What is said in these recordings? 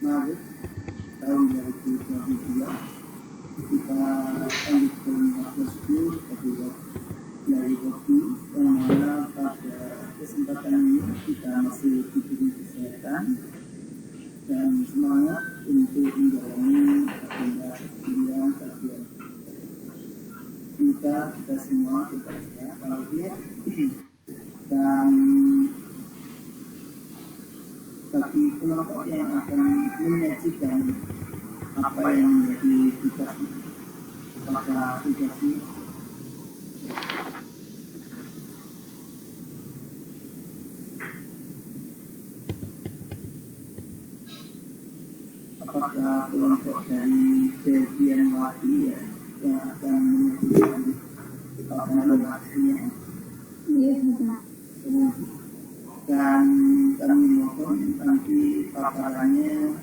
Maret tahun 2022 kita lanjut ke 15 akibat dari kopi yang mana pada kesempatan ini kita masih diberi kesehatan dan semangat untuk menjalani agenda pilihan kajian. Semoga kita semua tetap sehat walafiat dan bagi kelompok yang akan menyajikan apa yang menjadi tugas apakah tugasnya apakah kelompok dari Devian Wati ya yang akan menyajikan informasinya. Iya, Pak. Dan kami mohon nanti paparannya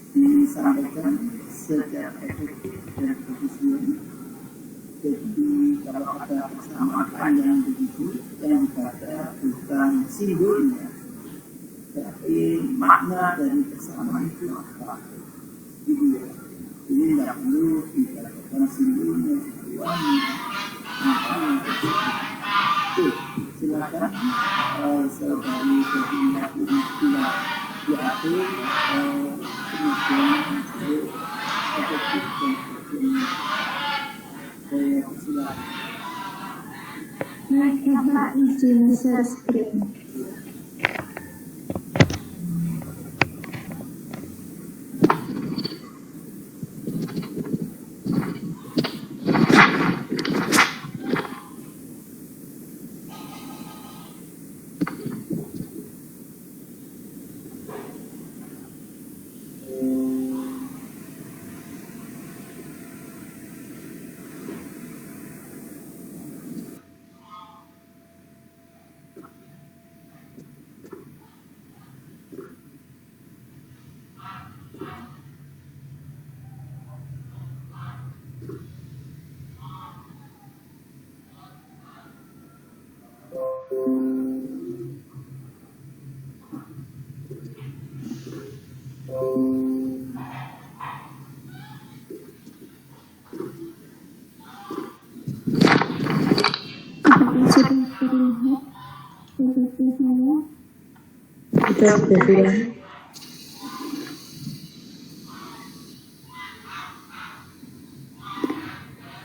disampaikan secara efektif dan efisien. Jadi kalau ada persamaan yang begitu yang dibaca bukan simbolnya, tapi makna dari persamaan itu apa? Gitu ya. Jadi tidak perlu dibacakan simbolnya, uangnya, silakan saudari Devian ini tidak diatur kemudian efektif dan efisien. Saya silakan. Baik, Bapak izin share screen.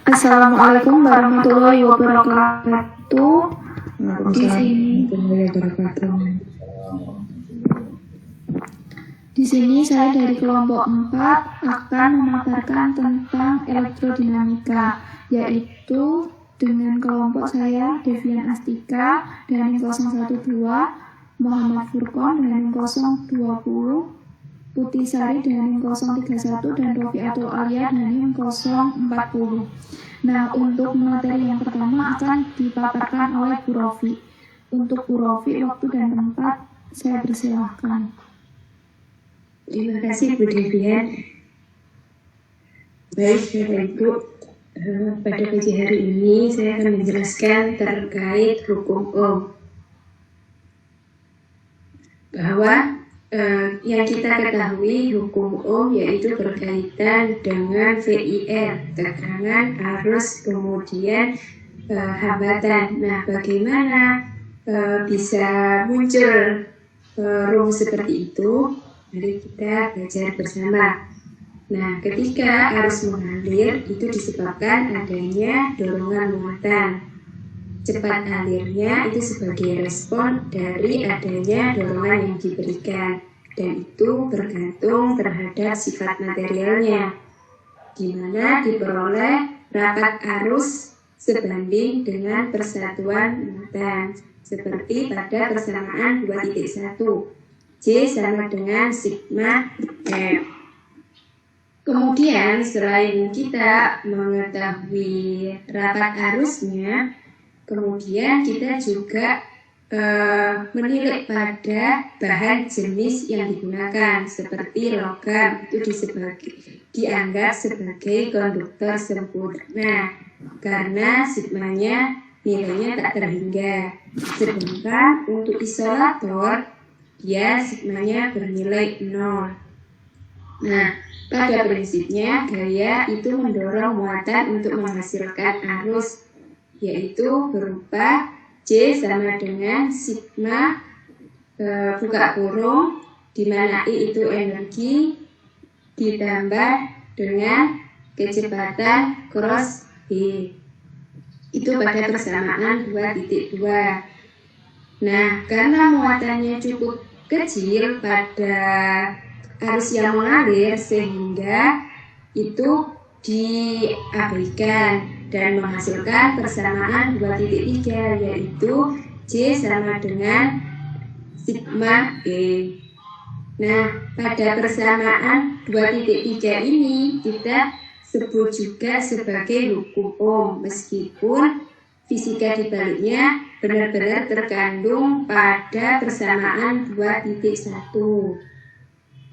Assalamualaikum warahmatullahi wabarakatuh. Di sini saya dari kelompok 4 akan memaparkan tentang elektrodinamika, yaitu dengan kelompok saya Devian Astika dan 012, Muhammad Furqon dengan 020, Putih Sari dengan 031 dan Rofiatul Alia dengan 040. Nah, untuk materi yang pertama akan dipaparkan oleh Bu Rofi. Untuk Bu Rofi, waktu dan tempat saya persilahkan. Terima kasih Bu Devian. Baik, Bapak Ibu, pada pagi hari ini saya akan menjelaskan terkait hukum Ohm. Bahwa yang kita ketahui hukum Ohm yaitu berkaitan dengan VIR, tegangan, arus, kemudian hambatan. Nah, bagaimana bisa muncul rumus seperti itu? Mari kita belajar bersama. Nah, ketika arus mengalir itu disebabkan adanya dorongan muatan. Cepat alirnya itu sebagai respon dari adanya dorongan yang diberikan, dan itu bergantung terhadap sifat materialnya, di mana diperoleh rapat arus sebanding dengan persatuan muatan, seperti pada persamaan 2.1. J sama dengan sigma F. Kemudian selain kita mengetahui rapat arusnya, kemudian kita juga menilik pada bahan jenis yang digunakan, seperti logam itu dianggap sebagai konduktor sempurna karena sigmanya nilainya tak terhingga. Sedangkan untuk isolator dia sigmanya bernilai 0. Nah, pada prinsipnya gaya itu mendorong muatan untuk menghasilkan arus, yaitu berupa J sama dengan sigma buka kurung, di mana I itu energi ditambah dengan kecepatan cross B. Itu pada persamaan 2.2. Nah, karena muatannya cukup kecil pada arus yang mengalir, sehingga itu diabaikan dan menghasilkan persamaan 2.3, yaitu J sama dengan sigma E. Nah, pada persamaan 2.3 ini kita sebut juga sebagai hukum Ohm, meskipun fisika dibaliknya benar-benar terkandung pada persamaan 2.1.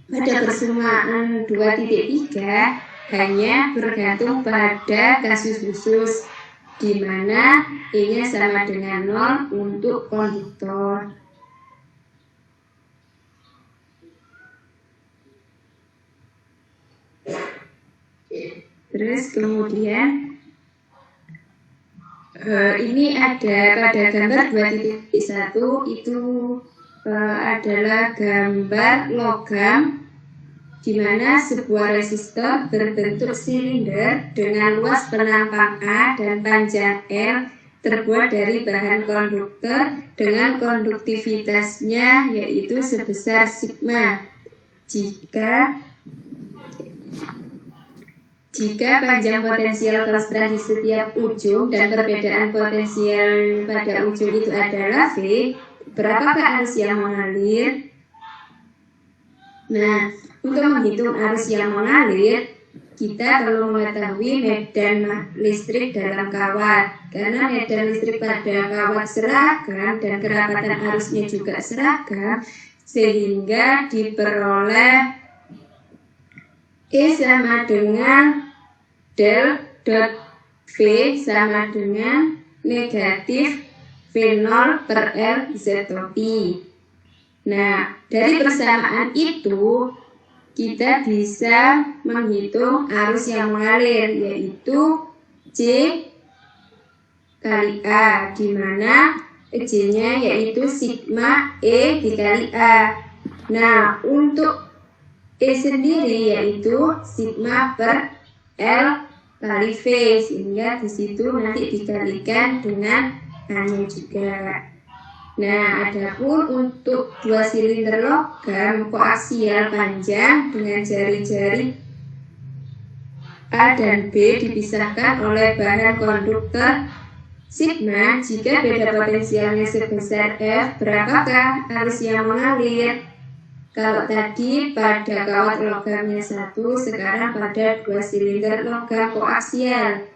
Pada persamaan 2.3 hanya bergantung pada kasus khusus, di mana E-nya sama dengan 0 untuk konduktor. Terus kemudian ini ada pada gambar 2.1 itu adalah gambar logam di mana sebuah resistor berbentuk silinder dengan luas penampang A dan panjang L terbuat dari bahan konduktor dengan konduktivitasnya yaitu sebesar sigma. Jika panjang potensial konstan di setiap ujung dan perbedaan potensial pada ujung itu adalah V, berapakah arus yang mengalir? Nah, untuk menghitung arus yang mengalir, kita perlu mengetahui medan listrik dalam kawat. Karena medan listrik pada kawat seragam dan kerapatan arusnya juga seragam, sehingga diperoleh E sama dengan del dot V sama dengan negatif V0 per L Z-topi. Nah, dari persamaan itu kita bisa menghitung arus yang mengalir, yaitu J kali A, di mana J-nya yaitu sigma E dikali A. Nah, untuk E sendiri yaitu sigma per L kali V, sehingga di situ nanti dikalikan dengan A-nya juga. Nah, adapun untuk dua silinder logam koaksial panjang dengan jari-jari A dan B dipisahkan oleh bahan konduktor sigma, jika beda potensialnya sebesar F, berapakah arus yang mengalir? Kalau tadi pada kawat logamnya 1, sekarang pada dua silinder logam koaksial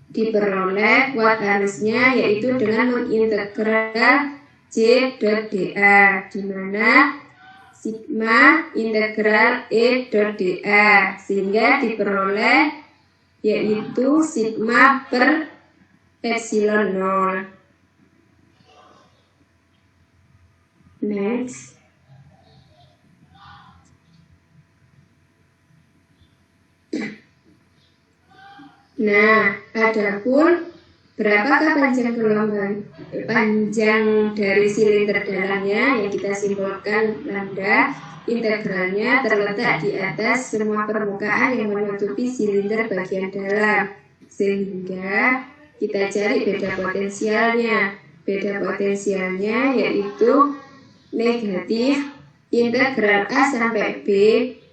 diperoleh kuat arusnya yaitu dengan mengintegral J dot dA, di mana sigma integral E dot dA, sehingga diperoleh yaitu sigma per epsilon 0. Next. Nah, adapun berapakah panjang dari silinder dalamnya yang kita simpulkan lambda, integralnya terletak di atas semua permukaan yang menutupi silinder bagian dalam, sehingga kita cari beda potensialnya. Beda potensialnya yaitu negatif integral A sampai B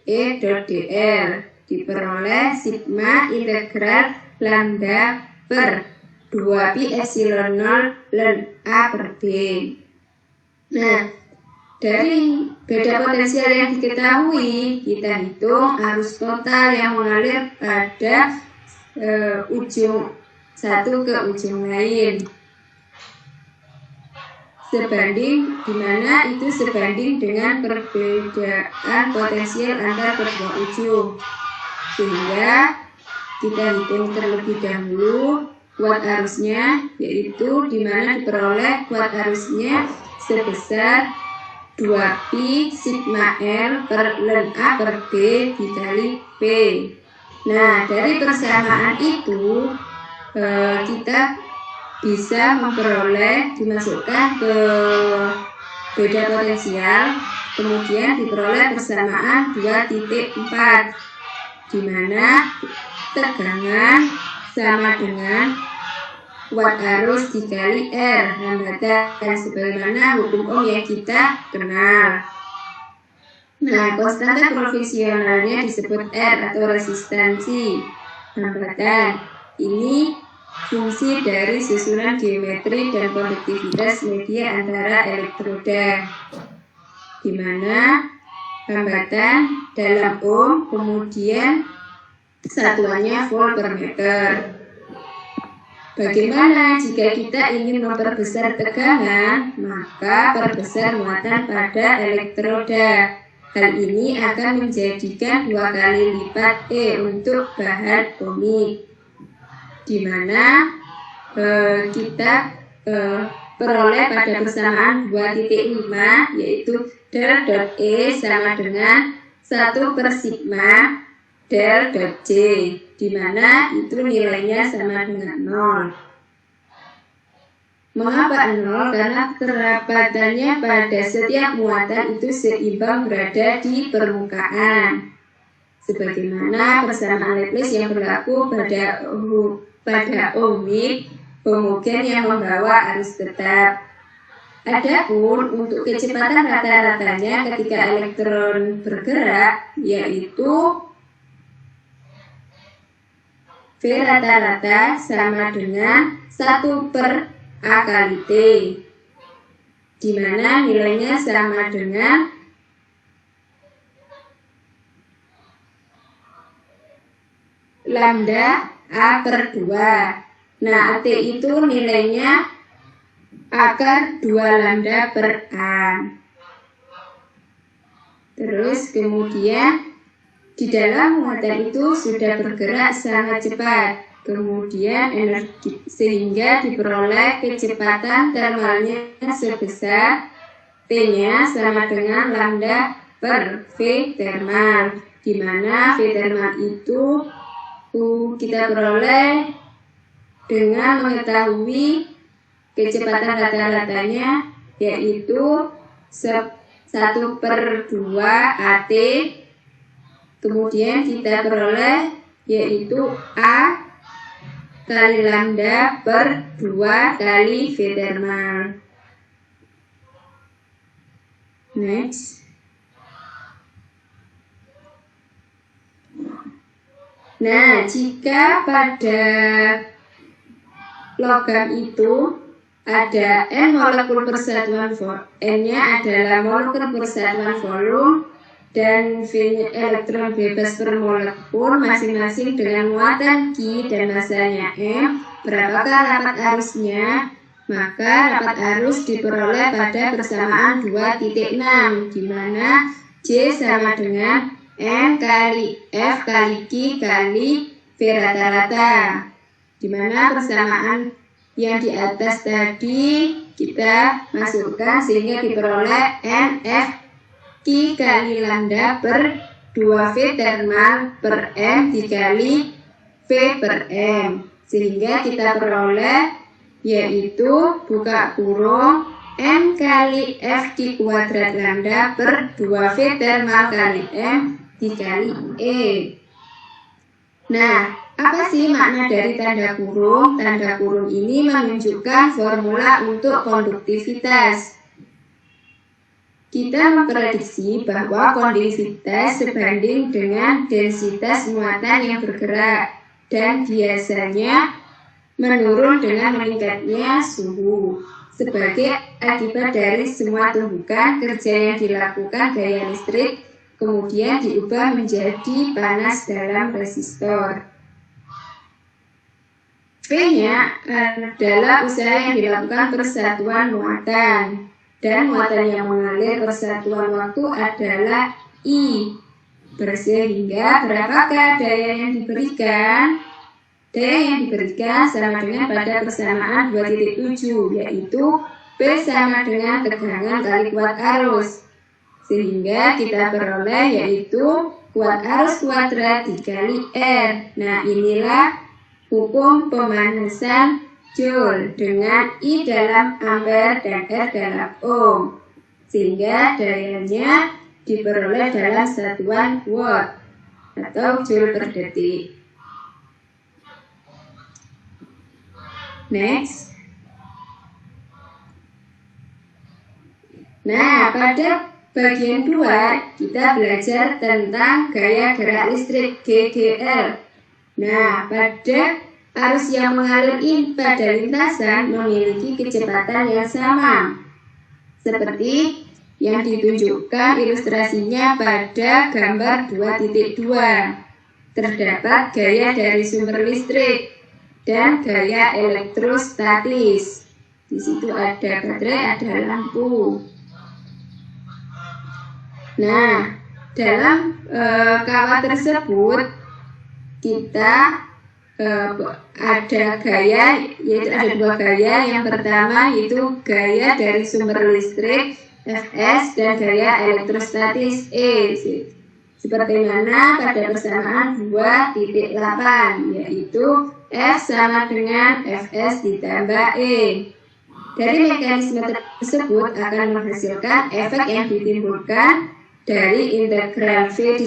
E dot dl, diperoleh sigma integral lambda per 2pi epsilon 0 ln A per B. Nah, dari beda potensial yang diketahui, kita hitung arus total yang mengalir pada ujung satu ke ujung lain. Dimana itu sebanding dengan perbedaan potensial antar kedua ujung. Sehingga kita hitung terlebih dahulu kuat arusnya, yaitu dimana diperoleh kuat arusnya sebesar 2pi sigma L per ln A per B dikali P. Nah, dari persamaan itu kita bisa memperoleh, dimasukkan ke beda potensial, kemudian diperoleh persamaan 2.4, di mana tegangan sama dengan watt arus dikali R, hambatan, sebagaimana hukum Ohm yang kita kenal. Nah, konstanta proporsionalnya disebut R atau resistansi hambatan. Ini fungsi dari susunan geometri dan konduktivitas media antara elektroda, di mana hambatan dalam ohm, kemudian satuannya volt per meter. Bagaimana jika kita ingin memperbesar tegangan? Maka perbesar muatan pada elektroda. Hal ini akan menjadikan 2 kali lipat E untuk bahan ohmik, di mana kita peroleh pada persamaan 2.5, yaitu del dot E sama dengan 1 per sigma del dot J, di mana itu nilainya sama dengan 0. Mengapa 0? Karena kerapatannya pada setiap muatan itu seimbang berada di permukaan, sebagaimana persamaan Laplace yang berlaku pada ohmik homogen yang membawa arus tetap. Adapun untuk kecepatan rata-ratanya ketika elektron bergerak, yaitu V rata-rata sama dengan 1 per A kali T, di mana nilainya sama dengan lambda A per 2. Nah, AT itu nilainya akar 2 lambda per A. Terus kemudian di dalam muatan itu sudah bergerak sangat cepat, kemudian energi, sehingga diperoleh kecepatan termalnya sebesar T-nya sama dengan lambda per V thermal, di mana V thermal itu kita peroleh dengan mengetahui kecepatan rata-ratanya, yaitu 1 per 2 AT, kemudian kita peroleh yaitu A kali lambda per 2 kali V thermal. Next. Nah, jika pada logam itu ada N molekul persatuan N-nya adalah molekul persatuan volume dan V elektron bebas per molekul masing-masing dengan muatan Q dan masanya M. Berapakah rapat arusnya? Maka rapat arus diperoleh pada persamaan 2.6, di mana J sama dengan M kali F kali Q kali V rata-rata, di mana persamaan yang di atas tadi kita masukkan sehingga diperoleh NF Q kali lambda per 2V thermal per M dikali V per M, sehingga kita peroleh yaitu buka kurung M kali F Q kuadrat lambda per 2V thermal kali M dikali E. Nah, apa sih makna dari tanda kurung? Tanda kurung ini menunjukkan formula untuk konduktivitas. Kita memprediksi bahwa konduktivitas sebanding dengan densitas muatan yang bergerak, dan biasanya menurun dengan meningkatnya suhu. Sebagai akibat dari semua tumbukan, kerja yang dilakukan gaya listrik kemudian diubah menjadi panas dalam resistor. V-nya adalah usaha yang dilakukan persatuan muatan, dan muatan yang mengalir persatuan waktu adalah I. Sehingga berapakah daya yang diberikan? Daya yang diberikan sama dengan pada persamaan 2.7, yaitu P sama dengan tegangan kali kuat arus. Sehingga kita peroleh yaitu kuat arus kuadrat dikali R. Nah, inilah hukum pemanasan Joule dengan I dalam ampere dan R dalam ohm. Sehingga dayanya diperoleh dalam satuan watt atau joule per detik. Next. Nah, pada bagian 2 kita belajar tentang gaya gerak listrik GGL. Nah, pada arus yang mengalir pada lintasan memiliki kecepatan yang sama, seperti yang ditunjukkan ilustrasinya pada gambar 2.2. Terdapat gaya dari sumber listrik dan gaya elektrostatis. Di situ ada baterai, ada lampu. Nah, dalam kawat tersebut kita ada gaya, yaitu ada 2 gaya. Yang pertama yaitu gaya dari sumber listrik Fs dan gaya elektrostatis E. Seperti mana pada persamaan 2.8, yaitu F sama dengan Fs ditambah E. Dari mekanisme tersebut akan menghasilkan efek yang ditimbulkan dari integral V di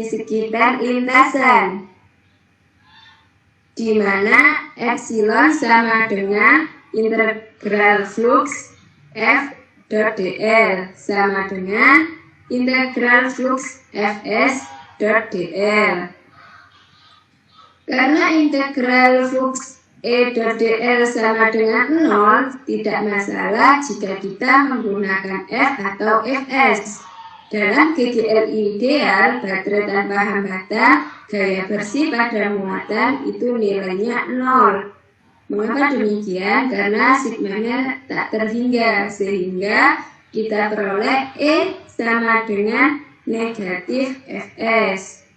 sekitar lintasan, di mana epsilon sama dengan integral flux F dot dl sama dengan integral flux Fs dot dl. Karena integral flux E dot dl sama dengan 0, tidak masalah jika kita menggunakan F atau Fs. Dalam GGL ideal, baterai tanpa hambatan, gaya bersih pada muatan itu nilainya 0. Mengapa demikian? Karena sigmanya tak terhingga, sehingga kita peroleh E sama dengan negatif Fs.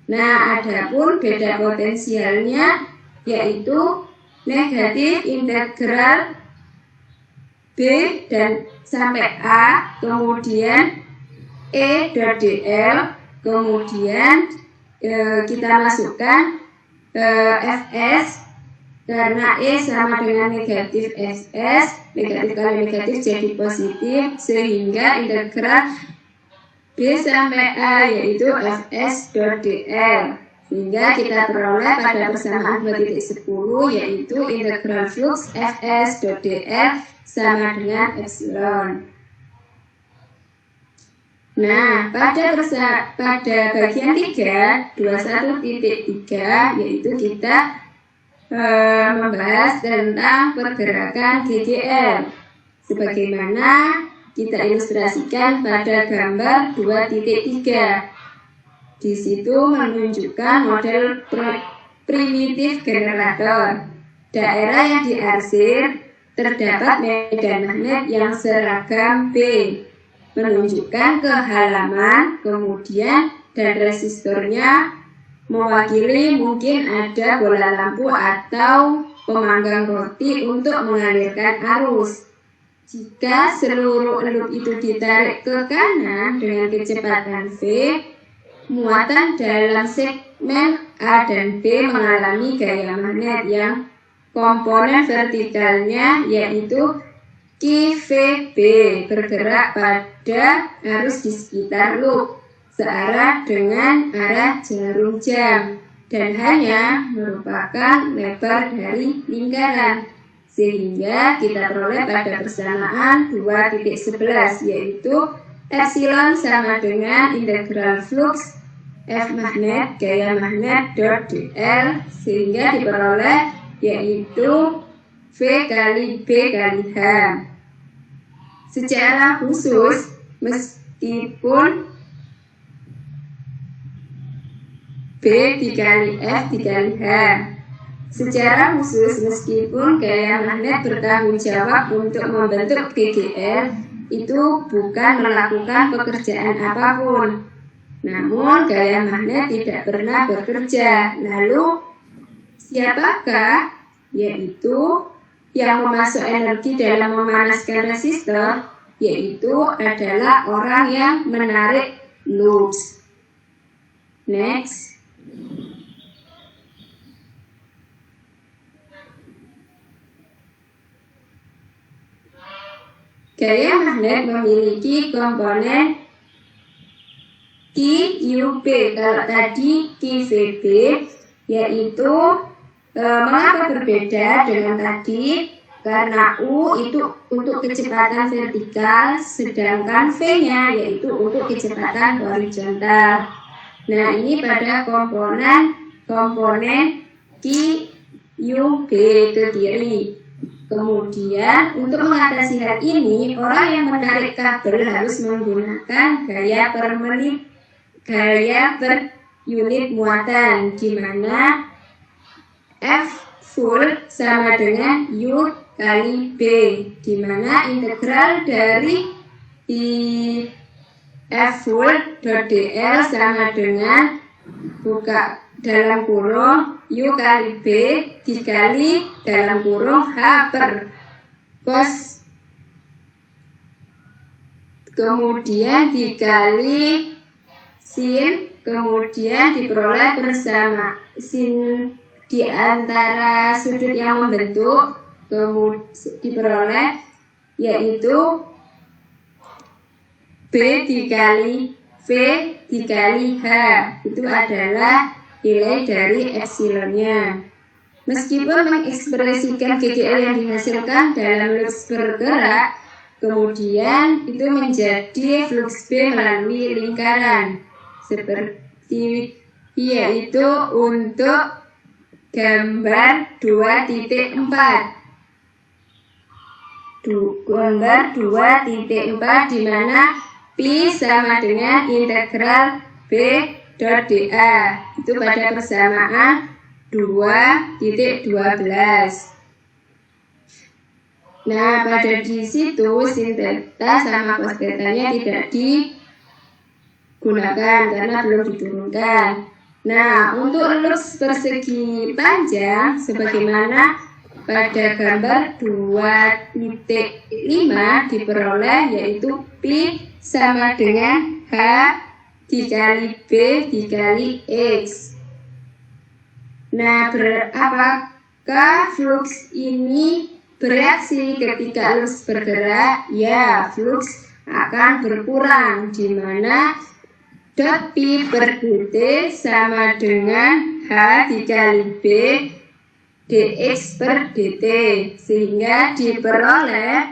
Nah, adapun beda potensialnya yaitu negatif integral B dan sampai A, kemudian E dot dl, kemudian kita masukkan Fs, karena E sama dengan negatif Fs, negatif kali negatif jadi positif, sehingga integral B sampai A yaitu Fs dot dl. Sehingga kita peroleh pada persamaan 2.10 yaitu integral flux Fs dot dl sama dengan epsilon. Nah, pada bagian 3, 21.3, yaitu kita membahas tentang pergerakan GGL. Sebagaimana kita ilustrasikan pada gambar 2.3. Di situ menunjukkan model primitif generator. Daerah yang diarsir terdapat medan magnet yang seragam B, menunjukkan ke halaman, kemudian dan resistornya mewakili mungkin ada bola lampu atau pemanggang roti untuk mengalirkan arus. Jika seluruh loop itu ditarik ke kanan dengan kecepatan V, muatan dalam segmen A dan B mengalami gaya magnet yang komponen vertikalnya yaitu QVB bergerak pada arus di sekitar loop searah dengan arah jarum jam dan hanya merupakan lebar dari lingkaran, sehingga kita peroleh pada persamaan 2.11 yaitu epsilon sama dengan integral flux F magnet gaya magnet dot dl, sehingga diperoleh yaitu V kali B kali H. Secara khusus, meskipun B dikali F dikali H, secara khusus meskipun gaya magnet bertanggung jawab untuk membentuk GGL, itu bukan melakukan pekerjaan apapun. Namun gaya magnet tidak pernah bekerja. Lalu siapakah? Yaitu yang memasuk energi dalam memanaskan resistor, yaitu adalah orang yang menarik loops. Next. Gaya magnet memiliki komponen QUB. Kalau tadi QVB, yaitu mengapa berbeda dengan tadi? Karena U itu untuk kecepatan vertikal, sedangkan V-nya yaitu untuk kecepatan horizontal. Nah, ini pada komponen QUB ke kiri. Kemudian untuk mengatasi hal ini, orang yang menarik kabel harus menggunakan gaya per unit muatan, di mana F full sama dengan U kali B, di mana integral dari F full dot dl sama dengan buka dalam kurung U kali B dikali dalam kurung H per cos, kemudian dikali sin, kemudian diperoleh bersama sin di antara sudut yang membentuk, kemudian diperoleh yaitu B dikali V dikali H, itu adalah nilai dari epsilonnya. Meskipun mengekspresikan GGL yang dihasilkan dalam loops bergerak, kemudian itu menjadi flux B melalui lingkaran, seperti yaitu untuk gambar 2.4. Gambar 2.4 di mana Pi sama dengan integral B dot dA, itu pada persamaan 2.12. Nah, pada di situ sin theta sama cos theta-nya tidak digunakan karena belum diturunkan. Nah, untuk loops persegi panjang sebagaimana pada gambar 2.5 diperoleh yaitu Pi sama dengan H dikali B dikali X. Nah, apakah flux ini bereaksi ketika loops bergerak? Ya, flux akan berkurang, di mana dot Pi per dt sama dengan H dikali B dx per dt, sehingga diperoleh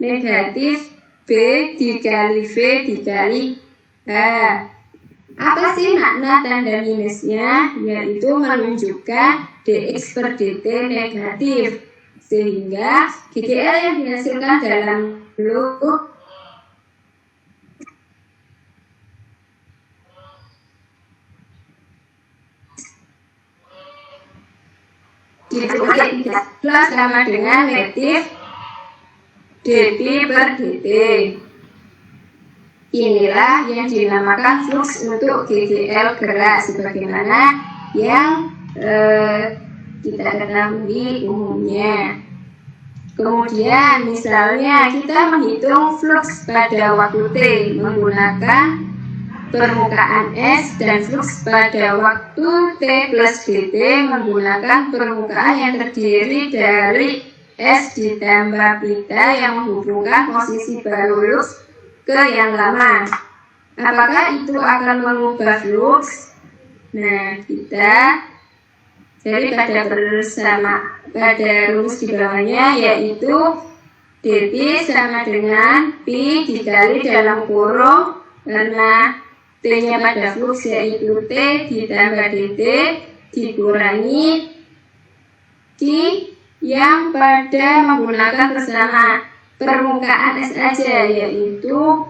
negatif B dikali V dikali H. Apa sih makna tanda minusnya? Yaitu menunjukkan dx per dt negatif, sehingga GGL yang dihasilkan dalam loop ditulis plus sama dengan negatif dp per dt. Inilah yang dinamakan flux untuk GGL gerak sebagaimana yang kita ketahui umumnya. Kemudian misalnya kita menghitung flux pada waktu T menggunakan permukaan S, dan flux pada waktu T plus dt menggunakan permukaan yang terdiri dari S ditambah pita yang menghubungkan posisi baru loops ke yang lama. Apakah itu akan mengubah flux? Nah, kita jadi pada rumus di bawahnya yaitu dp sama dengan pi dikali dalam kurung, karena T-nya pada flux yaitu T ditambah dt dikurangi Q yang pada menggunakan bersama permukaan S aja yaitu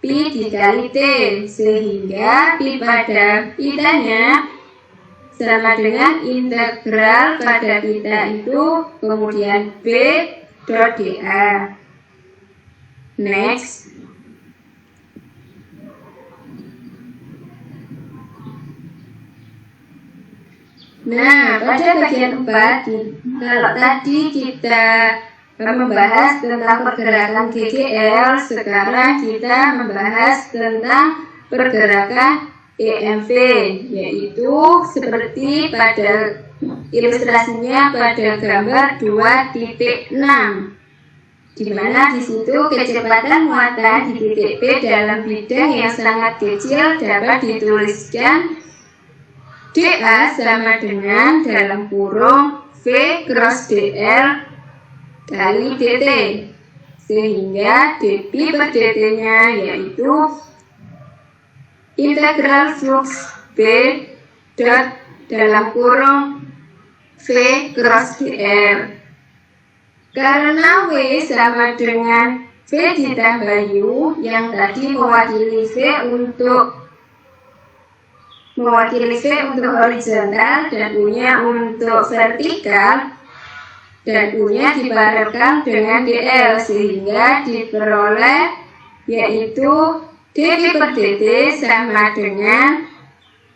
Pi dikali T, sehingga Pi pada pitanya sama dengan integral pada pita itu kemudian B dot dA. Next. Nah, pada bagian 4, kalau tadi kita membahas tentang pergerakan GGL, sekarang kita membahas tentang pergerakan EMV, yaitu seperti pada ilustrasinya pada gambar 2.6, di mana di situ kecepatan muatan di titik P dalam bidang yang sangat kecil dapat dituliskan dA sama dengan dalam kurung V cross dL kali dt, sehingga dP per dt-nya yaitu integral flux B dot dalam kurung V cross dL. Karena W sama dengan V ditambah U yang tadi mewakili V untuk horizontal dan U-nya untuk vertikal, dan U-nya dibarengkan dengan dL, sehingga diperoleh yaitu dP per dt sama dengan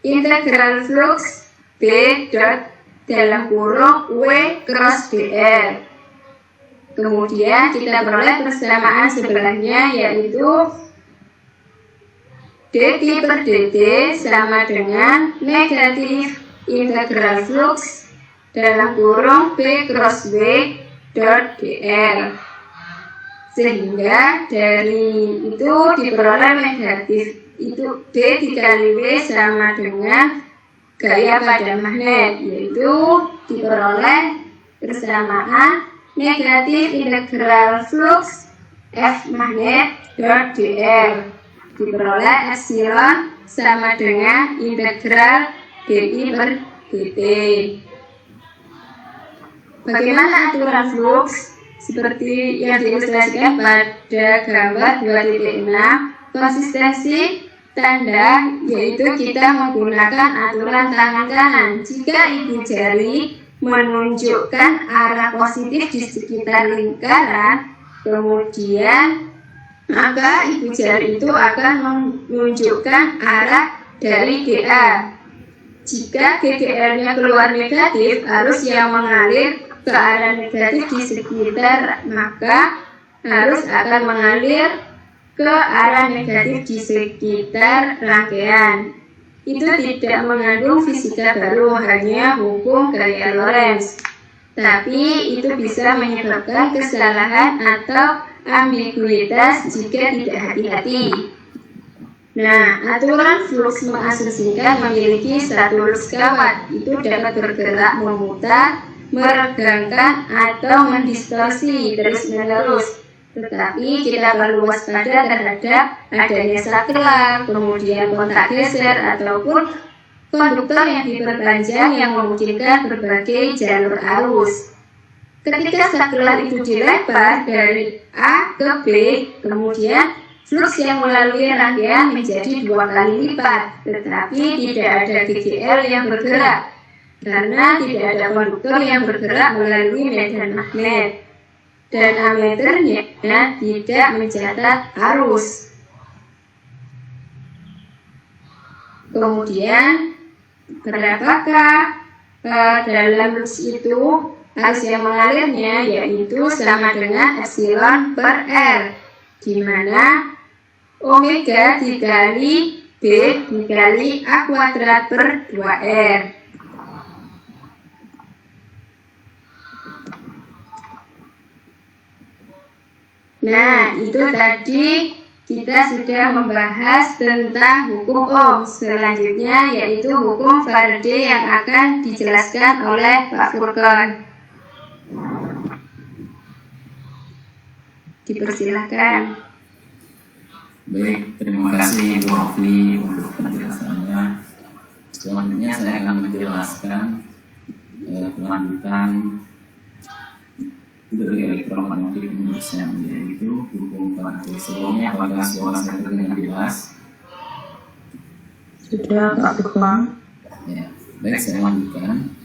integral flux B dot dalam kurung W cross dL. Kemudian kita peroleh persamaan sebelahnya, yaitu dP per dt sama dengan negatif integral flux dalam kurung B cross W dot dL, sehingga dari itu diperoleh negatif itu D dikali W sama dengan gaya pada magnet, yaitu diperoleh persamaan negatif integral flux F magnet dot dL, diperoleh epsilon sama dengan integral dI per dt. Bagaimana aturan flux? Seperti yang diilustrasikan pada gambar 2.6, konsistensi tanda yaitu kita menggunakan aturan tangan kanan. Jika ibu jari menunjukkan arah positif di sekitar lingkaran, kemudian maka ibu jari itu akan menunjukkan arah dari dA. Jika GGL-nya keluar negatif, arus yang mengalir ke arah negatif di sekitar, maka arus akan mengalir ke arah negatif di sekitar rangkaian. Itu tidak mengandung fisika baru, hanya hukum gaya Lorentz. Tapi itu bisa menyebabkan kesalahan atau ambiguitas jika tidak hati-hati. Nah, aturan flux mengasumsikan memiliki satu lurus kawat, itu dapat bergerak, memutar, meregangkan, atau mendistorsi terus-menerus. Tetapi kita perlu waspada terhadap adanya saklar, kemudian kontak geser, ataupun konduktor yang diperpanjang yang memungkinkan berbagai jalur arus. Ketika saklar itu dilempar dari A ke B, kemudian flux yang melalui rangkaian menjadi 2 kali lipat, tetapi tidak ada GGL yang bergerak, karena tidak ada konduktor yang bergerak melalui medan magnet, dan ammeternya tidak mencatat arus. Kemudian, berapakah dalam flux itu arus yang mengalirnya, yaitu sama dengan epsilon per R, di mana omega dikali B dikali A kuadrat per 2R. Nah, itu tadi kita sudah membahas tentang hukum Ohm. Selanjutnya yaitu hukum Faraday yang akan dijelaskan oleh Pak Furqon. Dipersilakan. Baik, terima kasih Bu Novi untuk penjelasannya. Selanjutnya saya akan menjelaskan kelanjutan dari elektromagnetik Indonesia, yaitu hukum Faraday. Sebelumnya apakah suara saya terdengar jelas? Sudah, Pak Furqon. Ya, baik, saya lanjutkan.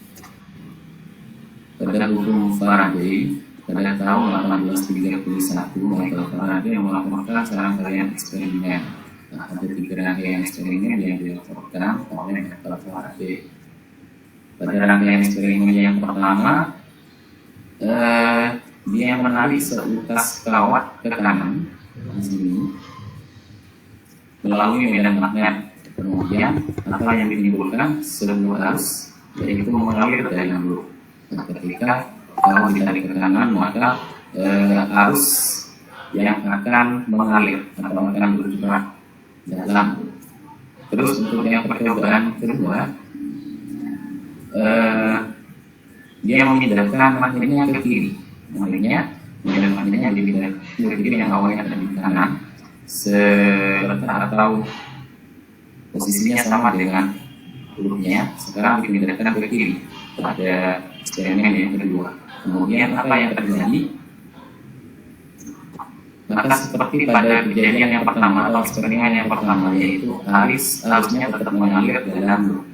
Pada hukum Faraday, pada tahun 1831, Michael Faraday melakukan serangkaian eksperimen. Ada 3 rangkaian eksperimen yang dilakukan oleh Michael Faraday. Pada rangkaian eksperimen yang pertama, dia menarik seutas kawat ke kanan di sini melalui medan magnet. Kemudian apa yang ditimbulkan? Sebuah arus, yaitu mengalir dalam loop. Nah, ketika kawat ditarik ke kanan, maka arus yang akan mengalir atau akan bergerak dalam loop. Terus untuk yang percobaan kedua, dia memindahkan magnetnya ke kiri. Magnetnya dipindah ke kiri yang awalnya ada di kanan, serta atau posisinya sama dengan loopnya, sekarang dipindahkan ke kiri pada eksperimen yang kedua. Kemudian apa yang terjadi? Maka seperti pada kejadian yang pertama atau eksperimen yang pertama, yaitu arusnya tetap mengalir dalam loop.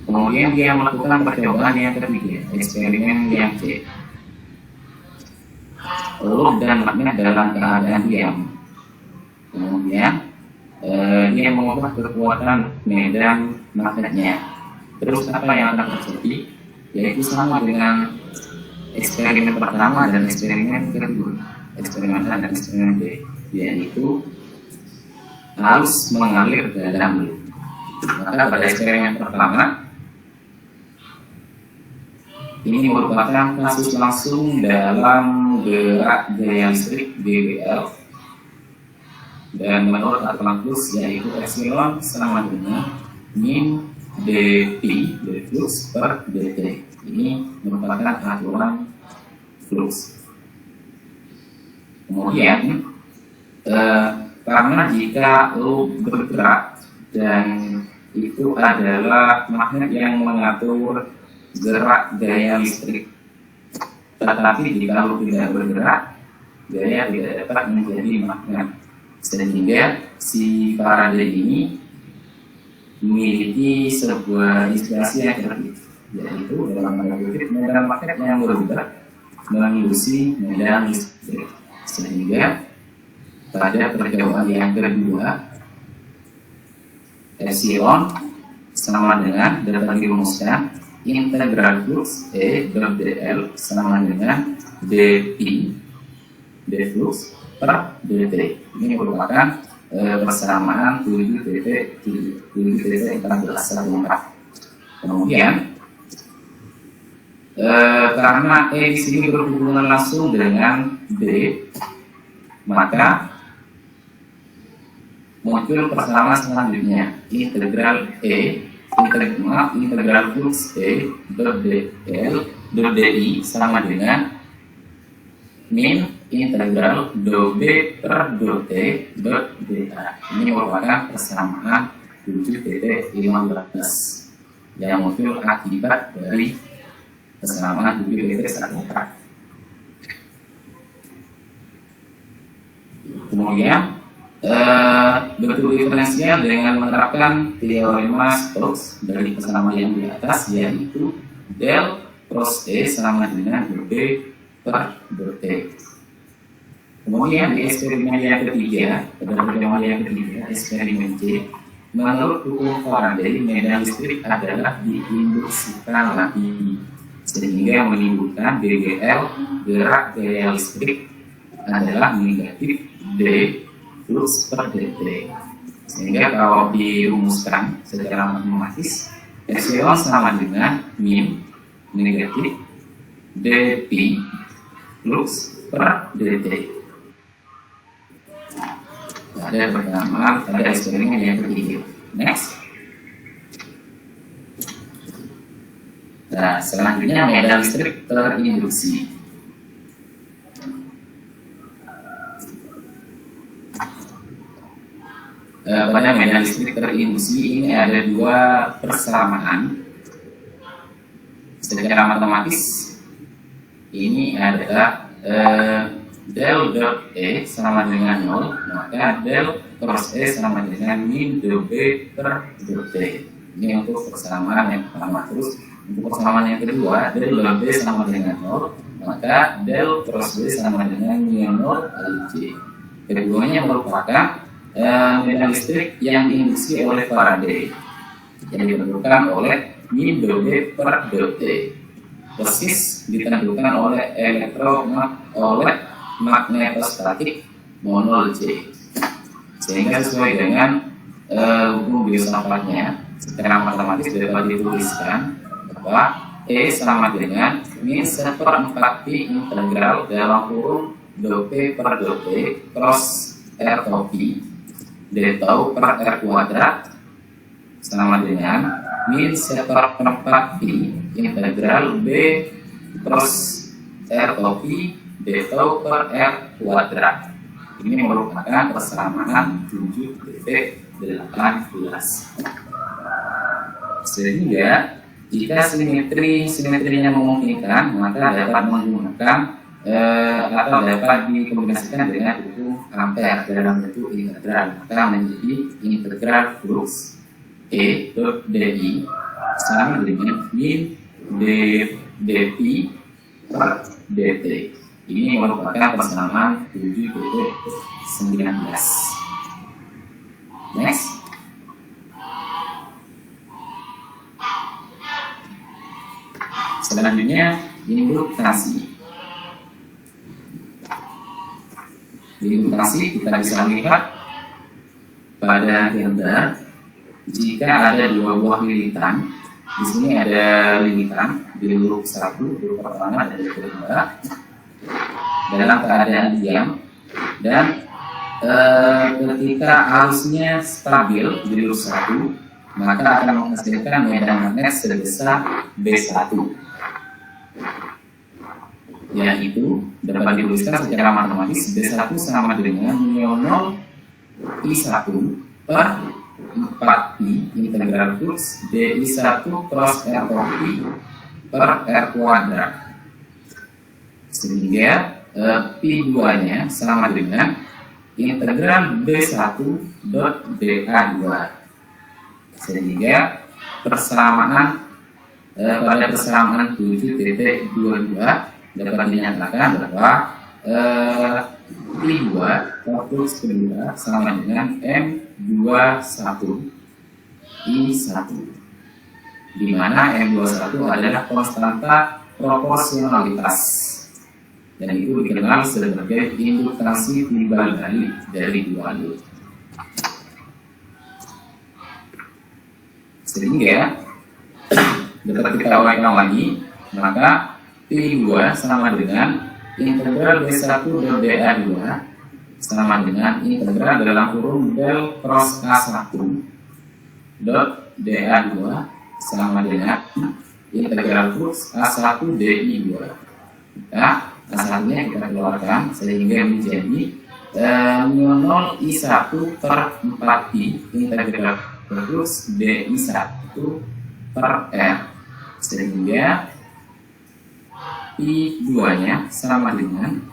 Kemudian dia melakukan percobaan yang ketiga, eksperimen yang C. Loop dan magnet dalam keadaan diam. Kemudian dia mengubah kekuatan medan magnetnya. Terus apa yang akan terjadi? Yaitu sama dengan eksperimen pertama dan eksperimen kedua, eksperimen A dan eksperimen B, yaitu arus mengalir dalam loop. Maka pada eksperimen pertama ini merupakan kasus langsung dalam gerak gaya listrik BBL, dan menurut aturan flux yaitu epsilon sama dengan min dt flux per dt. Ini merupakan aturan flux. Kemudian karena jika loop bergerak dan itu adalah magnet yang mengatur gerak gaya listrik, tetapi jika loop tidak bergerak, gaya tidak dapat menjadi magnet, sehingga si Faraday ini memiliki sebuah inspirasi yang terbit, yaitu dalam tanda kutip medan magnet yang berubah menginduksi medan listrik, sehingga pada percobaan yang kedua epsilon sama dengan dapat dirumuskan integral flux E dot dl sama dengan dt d flux per dt. Ini merupakan persamaan 7,14. Kemudian karena E di sini berhubungan langsung dengan D, maka muncul persamaan selanjutnya, integral flux E dot dl dot di sama dengan min integral do b per do t dot dA. Ini merupakan persamaan 7,15 yang muncul akibat dari persamaan 7,14. Kemudian bentuk diferensial dengan menerapkan teorema Stokes dari persamaan yang di atas, yaitu del cross E sama dengan B per t. Kemudian di eksperimen yang ketiga, pada pertemuan yang ketiga, eksperimen C, menurut hukum Faraday, medan listrik adalah diinduksikan lagi, sehingga menimbulkan BGL, gerak gaya listrik, adalah negatif D flux per dt. Sehingga kalau dirumuskan secara matematis, epsilon sama dengan min negatif dt flux per dt. Ada pertama, ada eksperimen yang ketiga. Next. Nah, selanjutnya medan listrik terinduksi. Pada medan listrik terinduksi ini ada dua persamaan. Secara matematis ini adalah del dot E sama dengan 0, maka del cross E sama dengan min do B per do T. Ini untuk persamaan yang pertama. Terus untuk persamaan yang kedua, del dot B sama dengan 0, maka del cross B sama dengan min 0 kali J. Keduanya merupakan medan listrik yang diinduksi oleh Faraday, yang dibentukkan oleh min dot D per dot T. Persis ditentukan oleh magnetostatik monol J. Sehingga sesuai dengan hukum filsafatnya, secara matematis dapat dituliskan bahwa E sama dengan min 1/4 pi integral dalam kurung dot P per dot T cross R tau pi D tau per R kuadrat sama dengan min 1/4 pi integral B cross R tau pi D tau per R kuadrat. Ini merupakan persamaan 7.18. Sehingga jika simetrinya memungkinkan, maka dapat menggunakan atau dapat dikombinasikan dengan hukum Ampere dalam bentuk integral. Maka menjadi integral flux E dot dI sama dengan min dpi per dt. Ini merupakan persamaan 7.19. Next. Selanjutnya indukasi. Di indukasi kita bisa lihat pada gambar jika ada dua buah lilitan. Di sini ada lilitan di loop 1, loop pertama dan loop kedua dalam keadaan diam, dan ketika arusnya stabil di loop 1, maka akan menghasilkan medan magnet sebesar B1, yaitu dapat dituliskan secara matematis B1 sama dengan mu0 I1 per 4pi integral flux DI1 cross R pi per R kuadrat, sehingga pi 2-nya sama dengan integral B1 dot DA2, sehingga persamaan pada persamaan 7.22 dapat dinyatakan bahwa P2 flux kedua sama dengan M21 I1, di mana M21 adalah konstanta proporsionalitas dan itu dikenal sebagai induktasi timbal balik dari dua loop. Sehingga dapat kita uraikan lagi, maka P2 sama dengan integral B1 dan DA2 sama dengan integral dalam kurung del cross A1 dot DA2 sama dengan integral flux A1 DI2. Nah, asalnya kita keluarkan sehingga menjadi mu0 I1 per 4pi integral flux DI1 per R, sehingga I2-nya sama dengan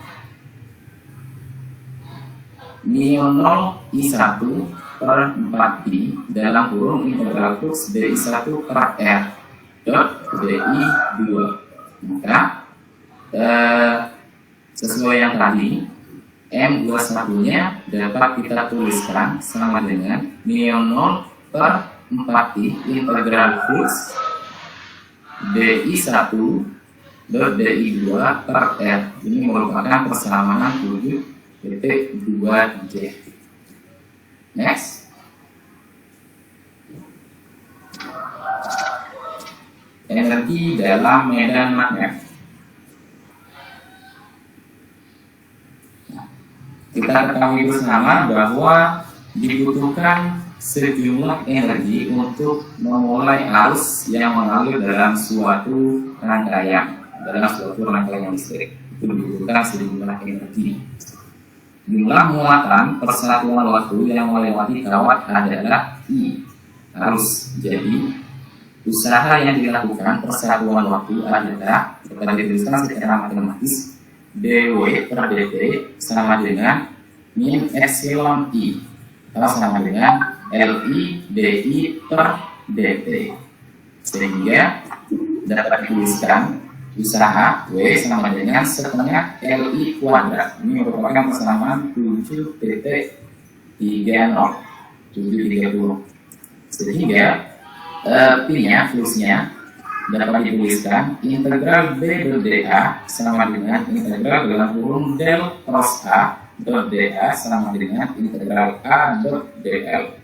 mu0 I1 per 4pi dalam kurung integral flux DI1 per R dot DI2. Maka sesuai yang tadi, M21-nya dapat kita tuliskan sama dengan mu0 per 4pi integral flux DI1 dot DI2 per R. Ini merupakan persamaan 7.2J. Next. Energi dalam medan magnet. Kita ketahui bersama bahwa dibutuhkan sejumlah energi untuk memulai arus yang mengalir dalam suatu rangkaian listrik. Itu dibutuhkan sejumlah energi. Jumlah muatan persatuan waktu yang melewati kawat adalah I, arus. Jadi usaha yang dilakukan persatuan waktu adalah dapat dituliskan secara matematis dW per dt sama dengan min epsilon I atau sama dengan Li dI per dt, sehingga dapat dituliskan usaha W sama dengan setengah Li kuadrat. Ini merupakan persamaan 7.30, sehingga P-nya, fluxnya dapat dituliskan integral B dot dA sama dengan integral dalam kurung del cross A dot dA sama dengan integral A dot dL,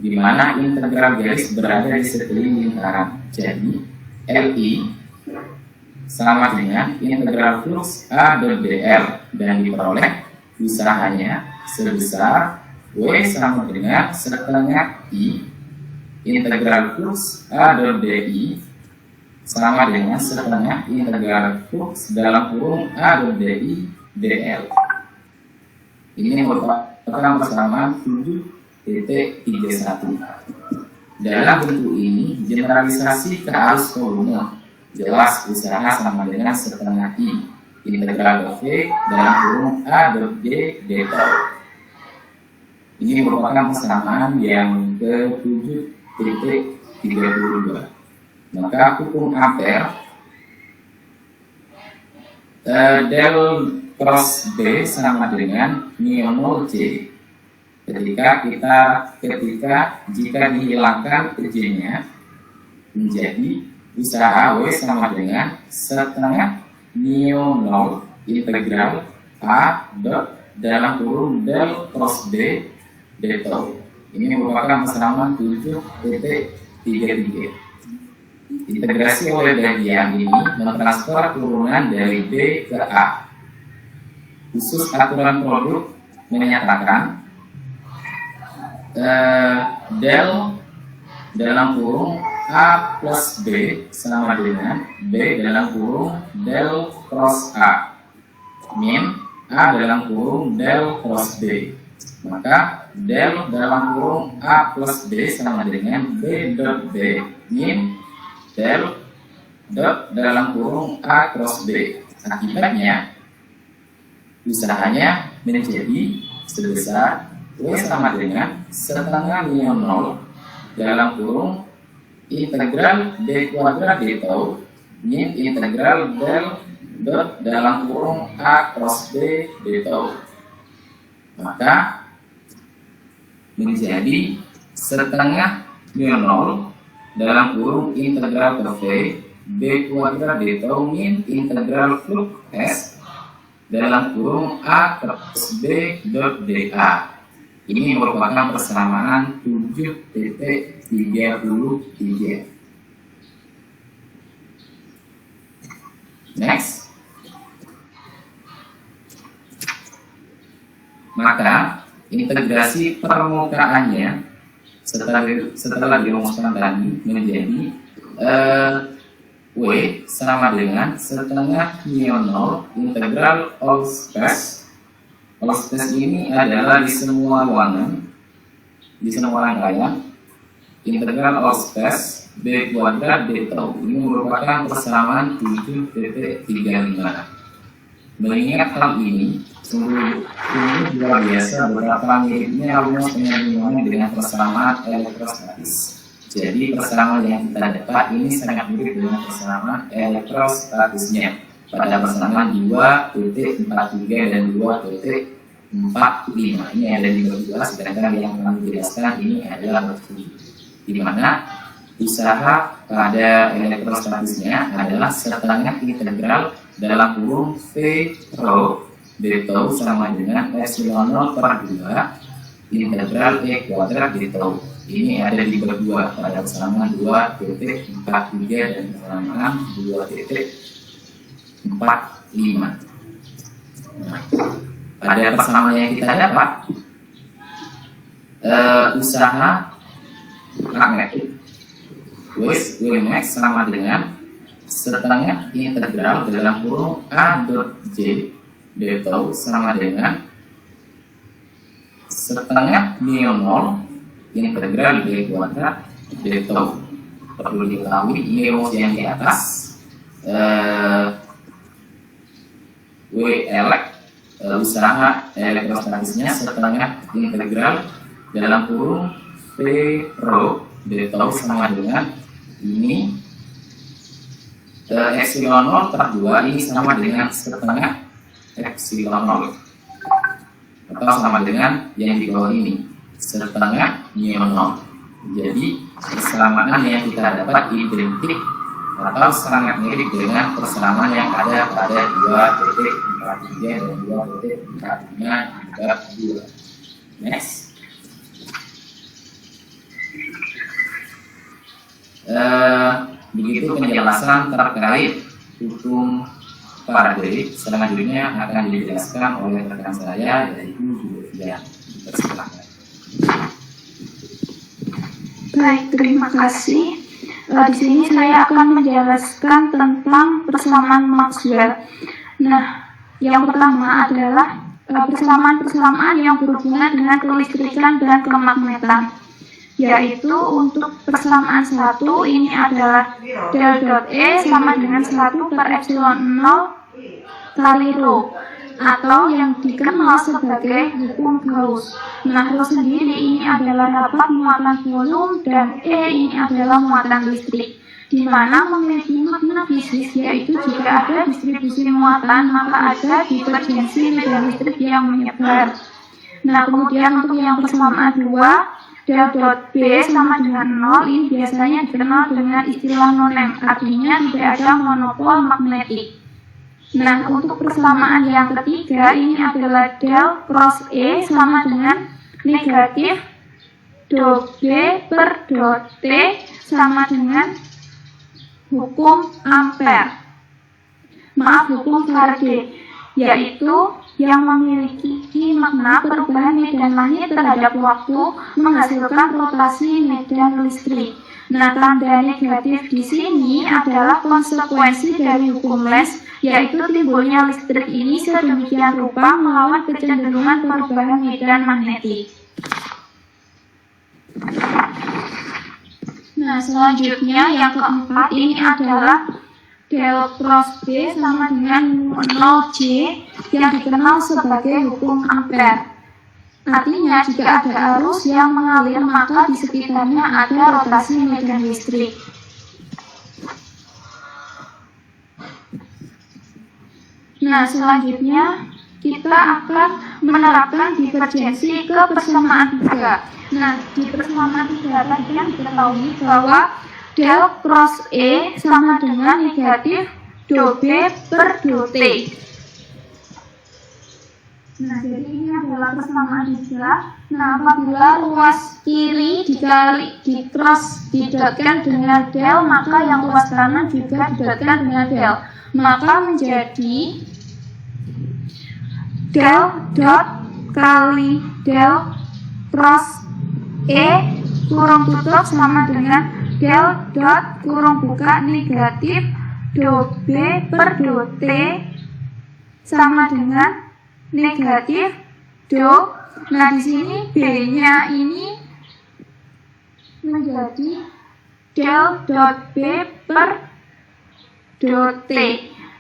di mana integral garis berada di sekeliling lingkaran. Jadi LI sama dengan integral flux A dot dL dan diperoleh usahanya sebesar W sama dengan setengah I integral flux A dot DI sama dengan setengah integral flux dalam kurung A dot DI DL. Ini merupakan persamaan 7.31. Dalam bentuk ini, generalisasi ke arus volume jelas usaha sama dengan setengah I integral V dalam kurung A dot D D tau. Ini merupakan persamaan yang ke-7.32. Maka hukum Ampere del cross B sama dengan mu 0 J. Jika dihilangkan J-nya menjadi usaha W sama dengan setengah mu 0 integral A dot dalam kurung del cross B D tau. Ini merupakan persamaan 7.33. Integrasi oleh bagian ini mentransfer turunan dari B ke A. Khusus aturan produk menyatakan del dalam kurung A plus B sama dengan B dalam kurung del cross A min A dalam kurung del cross B. Maka del dalam kurung A plus B sama dengan B dot B min del dot dalam kurung A cross B. Akibatnya usahanya menjadi sebesar W sama dengan setengah mu 0 dalam kurung integral D kuadrat D tau min integral del dot dalam kurung A cross B D tau. Maka menjadi setengah mu 0 dalam kurung integral V B kuadrat D tau min integral flux S dalam kurung A cross B dot dA. Ini merupakan persamaan 7.33. Next. Maka integrasi permukaannya setelah dirumuskan tadi menjadi W sama dengan setengah mu 0 integral all space. All space ini adalah di semua ruangan, di semua rangkaian. Integral all space B kuadrat D tau. Ini merupakan persamaan 7.35. Mengingat hal ini, sungguh luar biasa betapa miripnya rumus penyambungan dengan persamaan elektrostatis. Jadi persamaan yang kita dapat ini sangat mirip dengan persamaan elektrostatisnya pada persamaan 2.43 dan 2.45. Ini ada di bab 2, sedangkan yang kami jelaskan ini adalah bab 7, di mana usaha pada elektrostatisnya adalah setengah integral dalam kurung V rho D tau sama dengan epsilon 0 per 2 integral E kuadrat D tau. Ini ada di bab 2 pada persamaan 2.43 dan persamaan 2.45. Nah, pada persamaan yang kita dapat usaha magnetik W max sama dengan setengah integral dalam kurung A dot J D tau sama dengan setengah mu 0 integral D kuadrat D tau. Perlu diketahui ini rumus yang di atas W elek usaha elektrostatisnya setengah integral dalam kurung V rho D tau sama dengan ini epsilon 0 per 2 ini sama dengan setengah epsilon 0 atau sama dengan yang di bawah ini setengah mu 0. Jadi persamaan yang kita dapat identik atau sangat mirip dengan persamaan yang ada pada 2.43 dan 2.45 Next. Begitu penjelasan terkait hukum Faraday. Selanjutnya akan dijelaskan oleh rekan saya, yaitu Julian. Silakan. Baik, terima kasih. Di sini saya akan menjelaskan tentang persamaan Maxwell. Nah, yang pertama adalah persamaan-persamaan yang berhubungan dengan kelistrikan dan kemagnetan, yaitu untuk persamaan 1 ini adalah del dot E sama dengan 1/epsilon 0 kali rho, atau yang dikenal sebagai hukum Gauss. Nah, rho sendiri ini adalah rapat muatan volume dan E ini adalah muatan listrik, di mana memiliki makna fisis, yaitu jika ada distribusi muatan maka ada divergensi medan listrik yang menyebar. Nah, kemudian untuk yang persamaan 2, del dot B sama dengan 0 ini biasanya dikenal dengan istilah nonem, artinya tidak ada monopol magnetik. Nah, untuk persamaan yang ketiga ini adalah del cross E sama dengan negatif do B per do T sama dengan hukum Ampere. Hukum Faraday, yaitu yang memiliki makna perubahan medan magnet terhadap waktu menghasilkan rotasi medan listrik. Nah, tanda negatif di sini adalah konsekuensi dari hukum Lenz, yaitu timbulnya listrik ini sedemikian rupa melawan kecenderungan perubahan medan magnetik. Nah, selanjutnya yang keempat ini adalah del cross B sama dengan 0J yang dikenal sebagai hukum Ampere. Artinya, jika ada arus yang mengalir, maka di sekitarnya ada rotasi medan listrik. Nah, selanjutnya kita akan menerapkan divergensi ke persamaan 3. Nah, di persamaan 3 tadi yang diketahui bahwa del cross E sama dengan negatif do B per do T. Nah, jadi ini adalah persamaan 3. Nah, apabila ruas kiri didotkan dengan del, maka yang ruas kanan juga didotkan dengan del. Maka menjadi del dot kali del cross E kurung tutup sama dengan del dot kurung buka negatif do B per do T sama dengan negatif do. Nah, di sini B-nya ini menjadi del dot B per do T.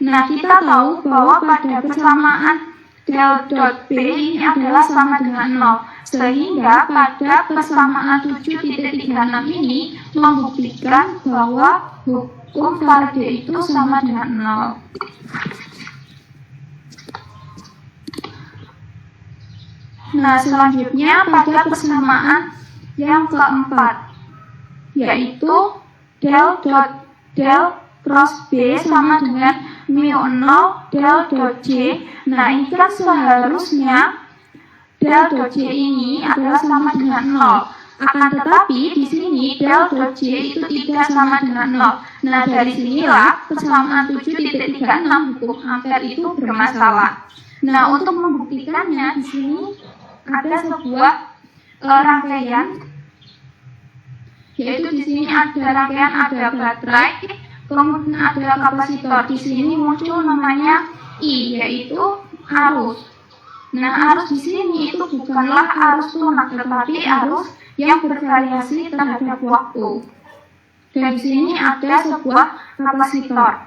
Nah, kita tahu bahwa pada persamaan del dot B ini adalah sama dengan 0, sehingga pada persamaan 7.36 ini membuktikan bahwa hukum Faraday itu sama dengan 0. Nah, selanjutnya pada persamaan yang keempat, yaitu del dot del cross B sama dengan mu 0 del dot J. Nah, ini kan seharusnya del dot J ini adalah sama dengan 0. Akan tetapi di sini del dot J itu tidak sama dengan 0. Nah, dari sinilah persamaan 7.36 hukum Ampere itu bermasalah. Nah, untuk membuktikannya di sini ada sebuah rangkaian, yaitu di sini ada baterai, kemudian ada kapasitor. Di sini muncul namanya I, yaitu arus. Nah, arus di sini itu bukanlah arus lunak, tetapi arus yang bervariasi terhadap waktu. Dan di sini ada sebuah kapasitor.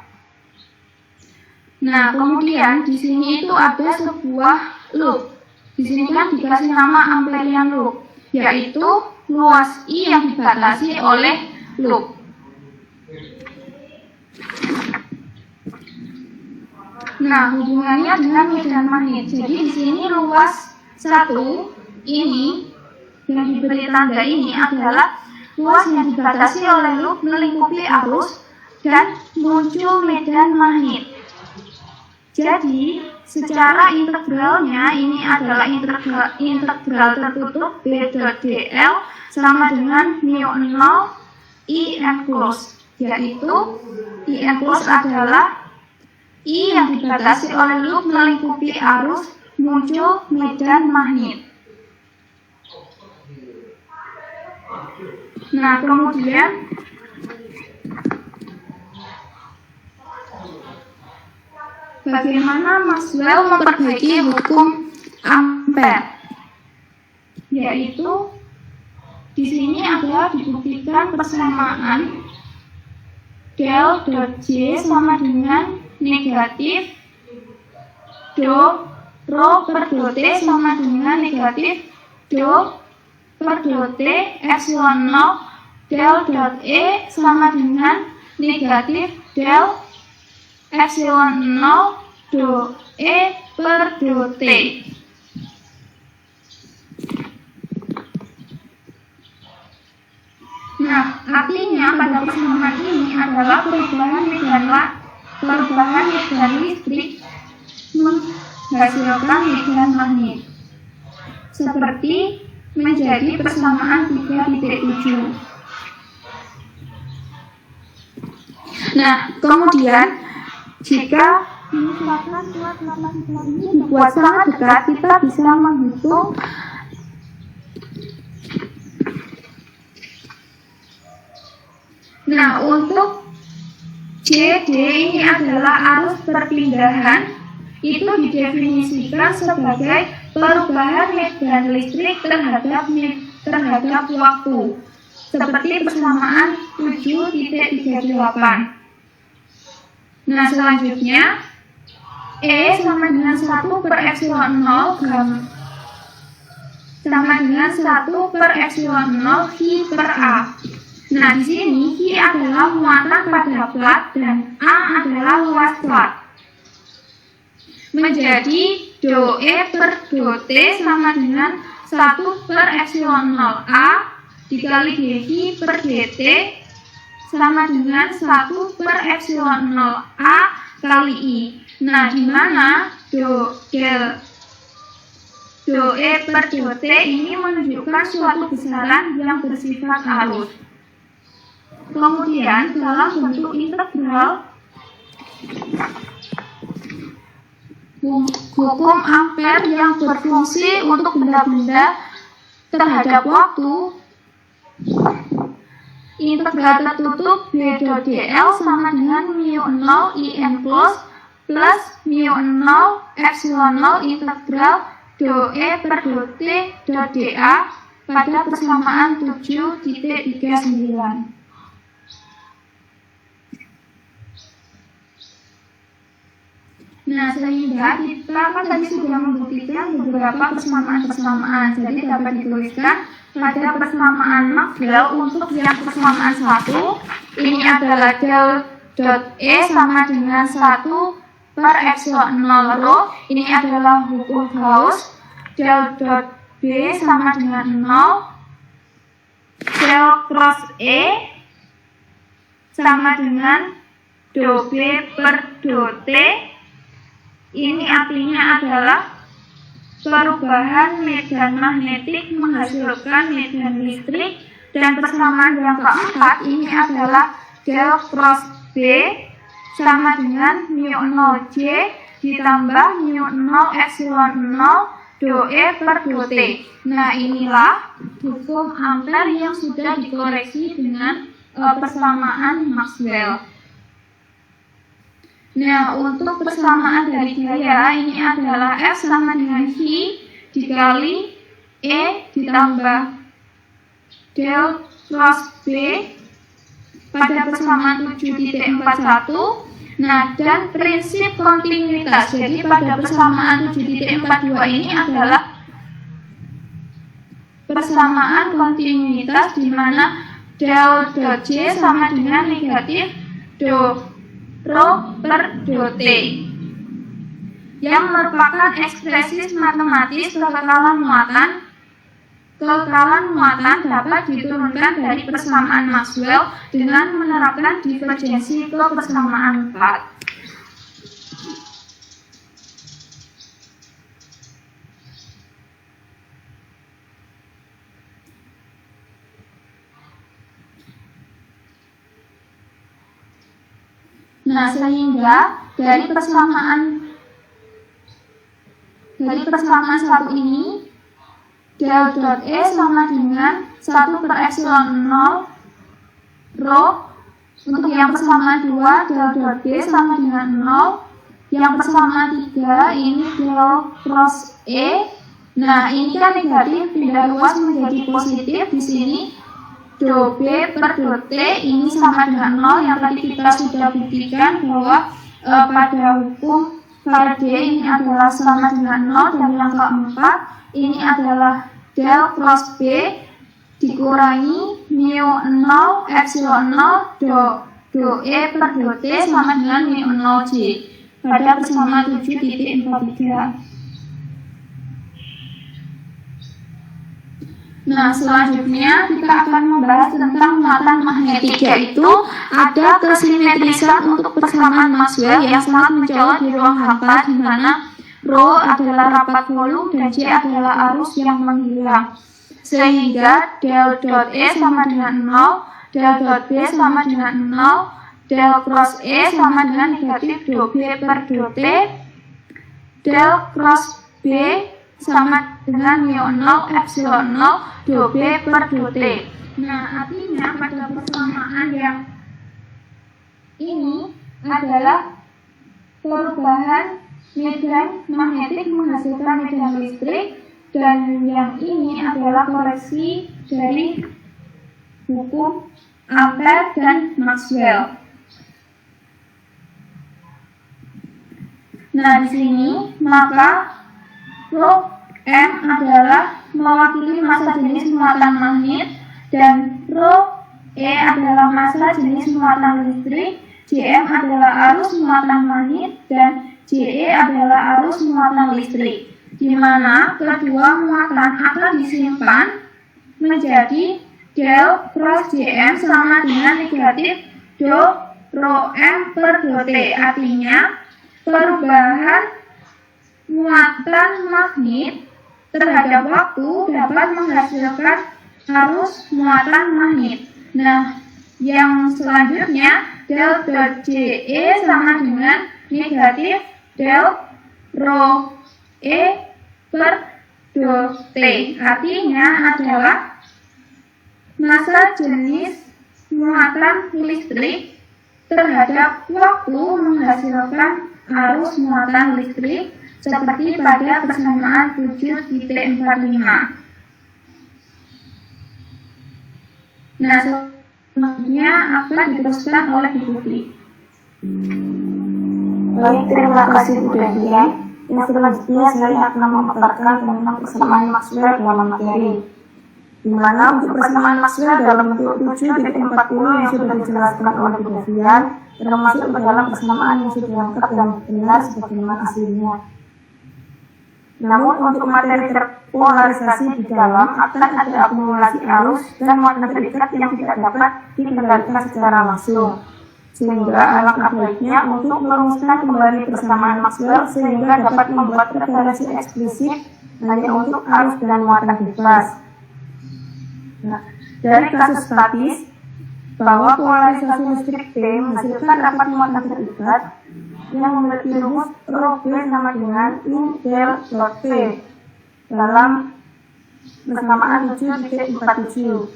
Nah, kemudian di sini itu ada sebuah loop. Di sini kan dikasih nama Amperian loop, yaitu luas I yang dibatasi oleh loop. Nah, hubungannya dengan medan magnet. Jadi di sini luas 1 ini yang diberi tanda ini adalah ruas yang dibatasi oleh loop melingkupi arus dan muncul medan magnet. Jadi, secara integralnya ini adalah integral tertutup B dot dl sama dengan mu0 I enclosed, yaitu I enclosed adalah I yang dibatasi oleh loop melingkupi arus muncul medan magnet. Nah, kemudian bagaimana Maxwell memperbaiki hukum Ampere? Yaitu di sini adalah dibuktikan persamaan del dot J sama dengan negatif do rho per do T sama dengan negatif do per do T epsilon 0 del dot E sama dengan negatif del epsilon 0 do E per do T. Nah, artinya pada persamaan ini adalah perubahan medan listrik menghasilkan medan magnet, seperti menjadi persamaan 3.7. Nah, kemudian jika misalkan ini dibuat sangat dekat, kita bisa menghitung Nah, untuk JD ini adalah arus perpindahan, itu didefinisikan sebagai perubahan medan listrik terhadap waktu, seperti persamaan 7.38. Nah, selanjutnya E sama dengan 1 per epsilon 0 sama dengan 1 per epsilon 0 Q per A. Nah, di sini Q adalah muatan pada plat dan A adalah luas plat. Menjadi do E per do T sama dengan 1 per epsilon 0 A dikali dV per dt sama dengan 1 per epsilon 0 A kali I. Nah, di mana do E per do T ini menunjukkan suatu besaran yang bersifat arus. Kemudian dalam bentuk integral, hukum Ampere yang berfungsi untuk benda-benda terhadap waktu, integral tertutup B dot dl sama dengan mu0 I enclosed plus mu0 epsilon 0 integral do E per do T dot dA pada persamaan 7.39. Nah, sehingga kita kan tadi sudah membuktikan beberapa persamaan-persamaan. Jadi dapat dituliskan pada persamaan Maxwell untuk yang persamaan 1, ini adalah del dot E sama dengan 1 per epsilon 0 rho. Ini adalah hukum Gauss. Del dot B sama dengan 0. Del cross E sama dengan do B per do T. Ini artinya adalah perubahan medan magnetik menghasilkan medan listrik, dan persamaan yang keempat ini adalah del cross B sama dengan mu0 J ditambah mu0 epsilon 0 do E per do T. Nah, inilah hukum Ampere yang sudah dikoreksi dengan persamaan Maxwell. Nah, untuk persamaan dari gaya ini adalah F sama dengan V dikali E ditambah del cross B pada persamaan 7.41. Nah, dan prinsip kontinuitas. Jadi pada persamaan 7.42 ini adalah persamaan kontinuitas di mana del dot J sama dengan negatif do rho per do T, yang merupakan ekspresi matematis kekekalan muatan kekekalan muatan dapat diturunkan dari persamaan Maxwell dengan menerapkan divergensi ke persamaan 4. Nah, sehingga dari persamaan satu ini, del dot E sama dengan 1 per epsilon 0 rho. Untuk yang persamaan 2, del dot B sama dengan 0. Yang persamaan 3, ini del cross E. Nah, ini kan negatif, pindah luas menjadi positif. Di sini do B per do T ini sama dengan 0, yang tadi kita sudah buktikan bahwa pada hukum Faraday ini adalah sama dengan 0, dan yang keempat ini adalah del cross B dikurangi mu 0 epsilon 0 do E per do T sama dengan mu 0 J pada persamaan 7.43. Nah, selanjutnya kita akan membahas tentang muatan magnetik, yaitu ada kesimetrisan untuk persamaan Maxwell yang sangat mencolok di ruang hampa, di mana rho adalah rapat volume dan J adalah arus yang menghilang. Sehingga del dot E sama dengan 0, del dot B sama dengan 0, del cross E sama dengan negatif do B per do T, del cross B sama dengan mu 0 epsilon 0 do B per do T. Nah, artinya pada persamaan yang ini adalah perubahan medan magnetik menghasilkan medan listrik, dan yang ini adalah koreksi dari hukum Ampere dan Maxwell. Nah, di sini maka rho M adalah mewakili massa jenis muatan magnet, dan rho E adalah massa jenis muatan listrik, Jm adalah arus muatan magnet, dan Je adalah arus muatan listrik, di mana kedua muatan akan disimpan menjadi del cross Jm sama dengan negatif do rho M per do T. Artinya perubahan muatan magnet terhadap waktu dapat menghasilkan arus muatan magnet. Nah, yang selanjutnya del dot Je sama dengan negatif del rho E per do T. Artinya adalah massa jenis muatan listrik terhadap waktu menghasilkan arus muatan listrik seperti pada persamaan 7.45. Nah, selanjutnya akan diteruskan oleh Bu Putri. Baik, terima kasih Bu Dahlia. Yang selanjutnya saya akan memaparkan tentang persamaan Maxwell dalam materi, di mana untuk persamaan Maxwell dalam bentuk 7.40 yang sudah dijelaskan oleh Bu Dahlia termasuk ke dalam persamaan yang sudah lengkap dan benar sebagaimana aslinya. Namun untuk materi terpolarisasi di dalam akan ada akumulasi arus dan muatan terikat yang tidak dapat dikendalikan secara langsung, sehingga alangkah baiknya untuk merumuskan kembali persamaan Maxwell sehingga dapat membuat referensi eksplisit hanya untuk arus dan muatan bebas. Nah, dari kasus statis bahwa polarisasi listrik P menghasilkan rapat muatan terikat yang memiliki rumus rho B sama dengan I del dot P dalam persamaan 7.47.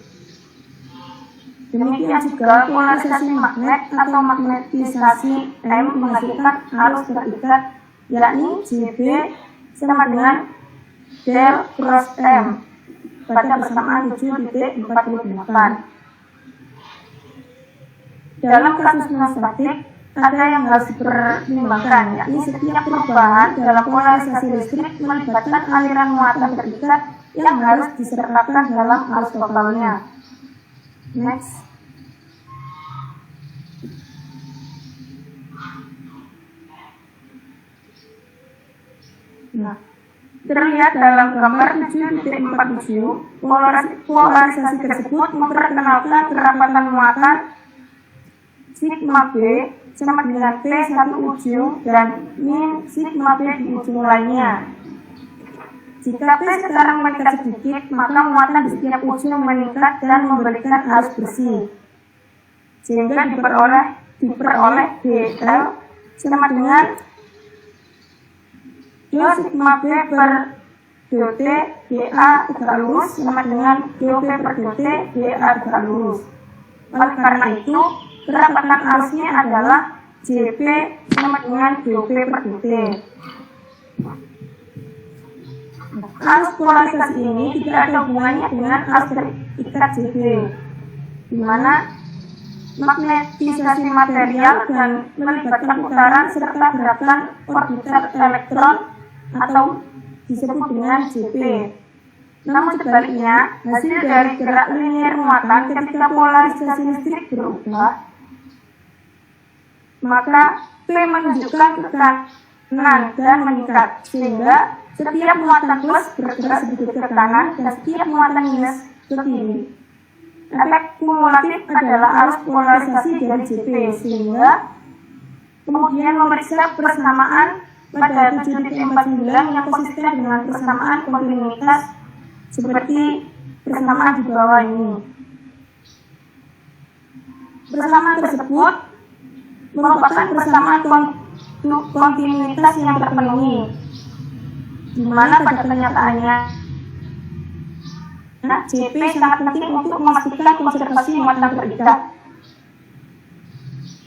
Demikian juga polarisasi magnet atau magnetisasi M menghasilkan arus terikat, yakni JB sama dengan del cross M pada persamaan 7.48. Dalam kasus non-statik ada yang harus dipertimbangkan, yakni setiap perubahan dalam polarisasi listrik melibatkan aliran muatan terikat yang harus disertakan dalam arus totalnya. Next. Nah, Terlihat dalam gambar 7.47, polarisasi tersebut memperkenalkan kerapatan muatan sigma B sama dengan P satu ujung dan min sigma B di ujung lainnya. Jika P sekarang meningkat sedikit, maka muatan di setiap ujung meningkat dan memberikan arus bersih, sehingga diperoleh DL sama dengan dua sigma B per dt dA tegak lurus sama dengan dP per dt dA tegak lurus. Oleh karena itu, kerapatan arusnya adalah JP sama dengan dP per dt. Arus polarisasi ini tidak ada hubungannya dengan arus terikat JP, di mana magnetisasi material dan melibatkan putaran serta gerakan orbital elektron atau disebut dengan JP. Namun sebaliknya, hasil dari gerak linier muatan ketika polarisasi listrik berubah, maka P menunjukkan tekanan dan meningkat, sehingga setiap muatan plus bergerak sedikit ke kanan dan setiap muatan minus ke kiri. Efek kumulatif adalah arus polarisasi dari JP, sehingga kemudian memeriksa persamaan pada 7.49 yang konsisten dengan persamaan kontinuitas seperti persamaan di bawah ini. Persamaan tersebut merupakan persamaan kontinuitas yang terpenuhi, di mana pada kenyataannya JP sangat penting untuk memastikan konservasi muatan terikat.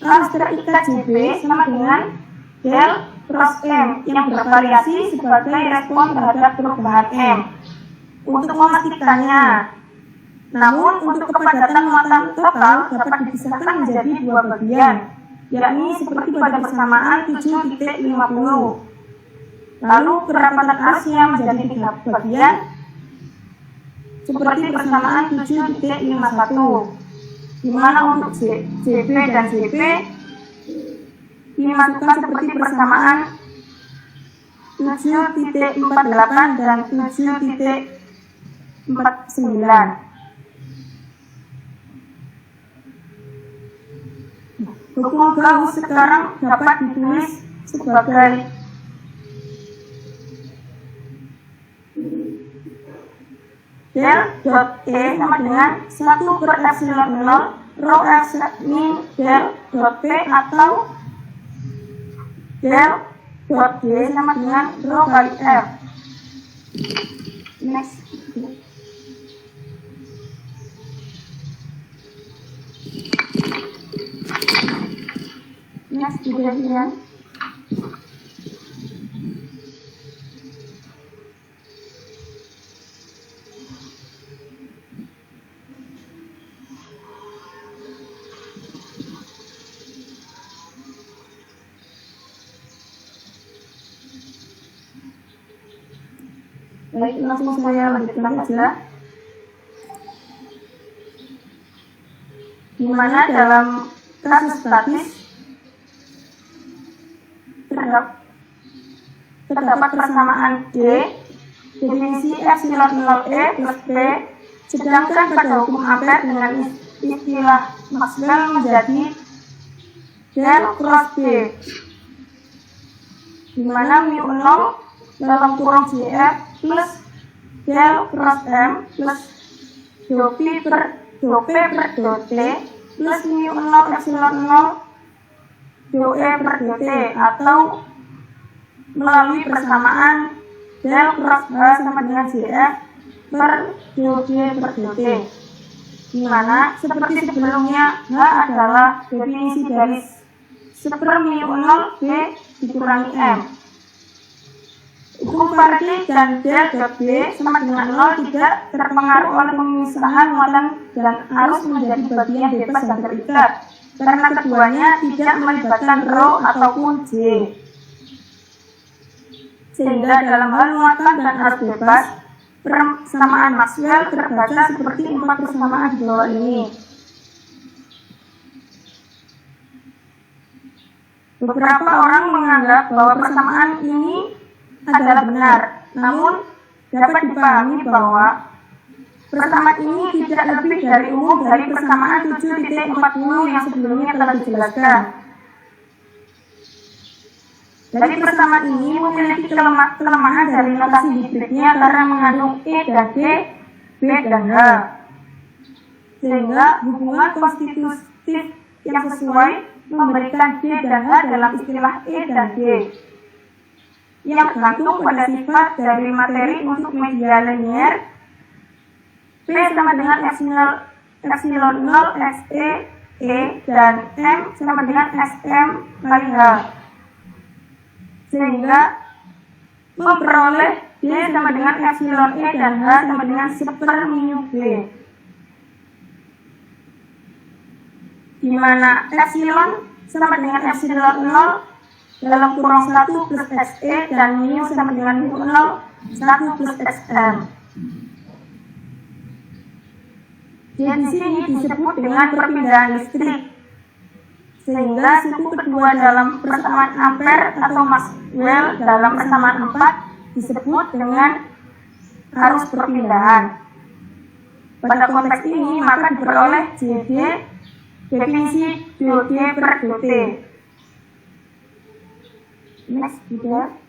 Arus terikat JP sama dengan del cross M yang bervariasi sebagai respon terhadap perubahan M. Untuk memastikannya, namun untuk kepadatan muatan total dapat dipisahkan menjadi dua bagian, yakni seperti pada persamaan 7.50. Lalu kerapatan arusnya menjadi 3 bagian, seperti persamaan 7.51, di mana untuk JB dan JP dimasukkan seperti persamaan 7.48 dan 7.49. Hukum Gauss sekarang dapat ditulis sebagai del dot E sama dengan 1 per epsilon 0 rho F min del dot P atau del dot D sama dengan rho kali F. Next. Next kemudian baik, langsung saya lanjutkan saja. Di mana dalam kasus statis terdapat persamaan D, definisi epsilon 0E plus P, sedangkan pada hukum Ampere dengan istilah Maxwell menjadi del cross B, di mana mu 0 dalam kurung JF plus del cross M plus dP per dt plus mu 0 epsilon 0 dE per dt, atau melalui persamaan del cross H sama dengan JF per dD per dt, di mana seperti sebelumnya H adalah definisi dari seper mu 0 B dikurangi M. Hukum Faraday dan del dot B sama dengan 0 tidak terpengaruh oleh pemisahan muatan dan arus menjadi bagian bebas dan terikat, karena keduanya tidak melibatkan rho ataupun J. Sehingga dalam hal muatan dan arus bebas, persamaan Maxwell terbaca seperti 4 persamaan di bawah ini. Beberapa orang menganggap bahwa persamaan ini adalah benar, namun dapat dipahami bahwa persamaan ini tidak lebih dari umum dari persamaan 7.40 yang sebelumnya telah dijelaskan. Dari persamaan ini memiliki kelemahan dari notasi hibridnya karena mengandung E dan D, B dan H, sehingga hubungan konstitutif yang sesuai memberikan D dan H dalam istilah E dan D yang tergantung pada sifat dari materi untuk media linear. P sama dengan epsilon 0 XE E dan M sama dengan SM kali H, sehingga memperoleh D sama dengan epsilon E dan H sama dengan 1/μB, di mana epsilon sama dengan epsilon 0 dalam kurung 1 plus XE dan mu sama dengan mu 0 1 plus XM. Di sini disebut dengan perpindahan listrik, sehingga suku kedua dalam persamaan Ampere atau Maxwell dalam persamaan 4 disebut dengan arus perpindahan. Pada konteks ini maka diperoleh JD definisi dot per dt. Next juga.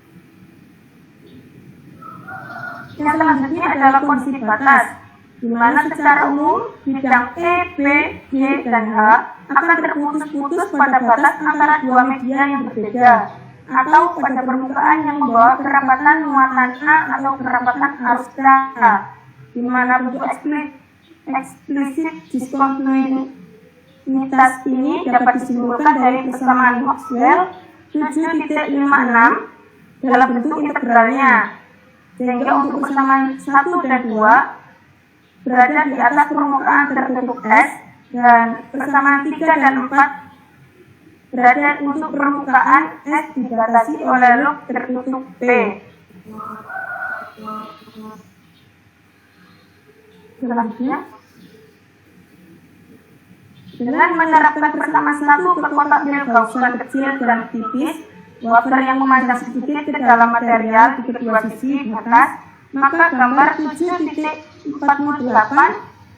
Yang selanjutnya adalah kondisi batas, di mana secara umum bidang E, B, G, dan H akan terputus-putus pada batas antara dua media yang berbeda, atau pada permukaan yang membawa kerapatan muatan A atau kerapatan arus K, di mana bentuk eksplisit diskontinuitas ini dapat disimpulkan dari persamaan Maxwell 7.56 dalam bentuk integralnya, sehingga untuk persamaan 1 dan 2 berada di atas permukaan tertutup S, dan persamaan 3 dan 4 berada untuk permukaan S dibatasi oleh log tertutup P. Selanjutnya, dengan menerapkan persamaan 1 ke kotak pil Gaussian kecil dan tipis, wafer yang memanjang sedikit ke dalam material di kedua sisi batas, maka gambar 7.48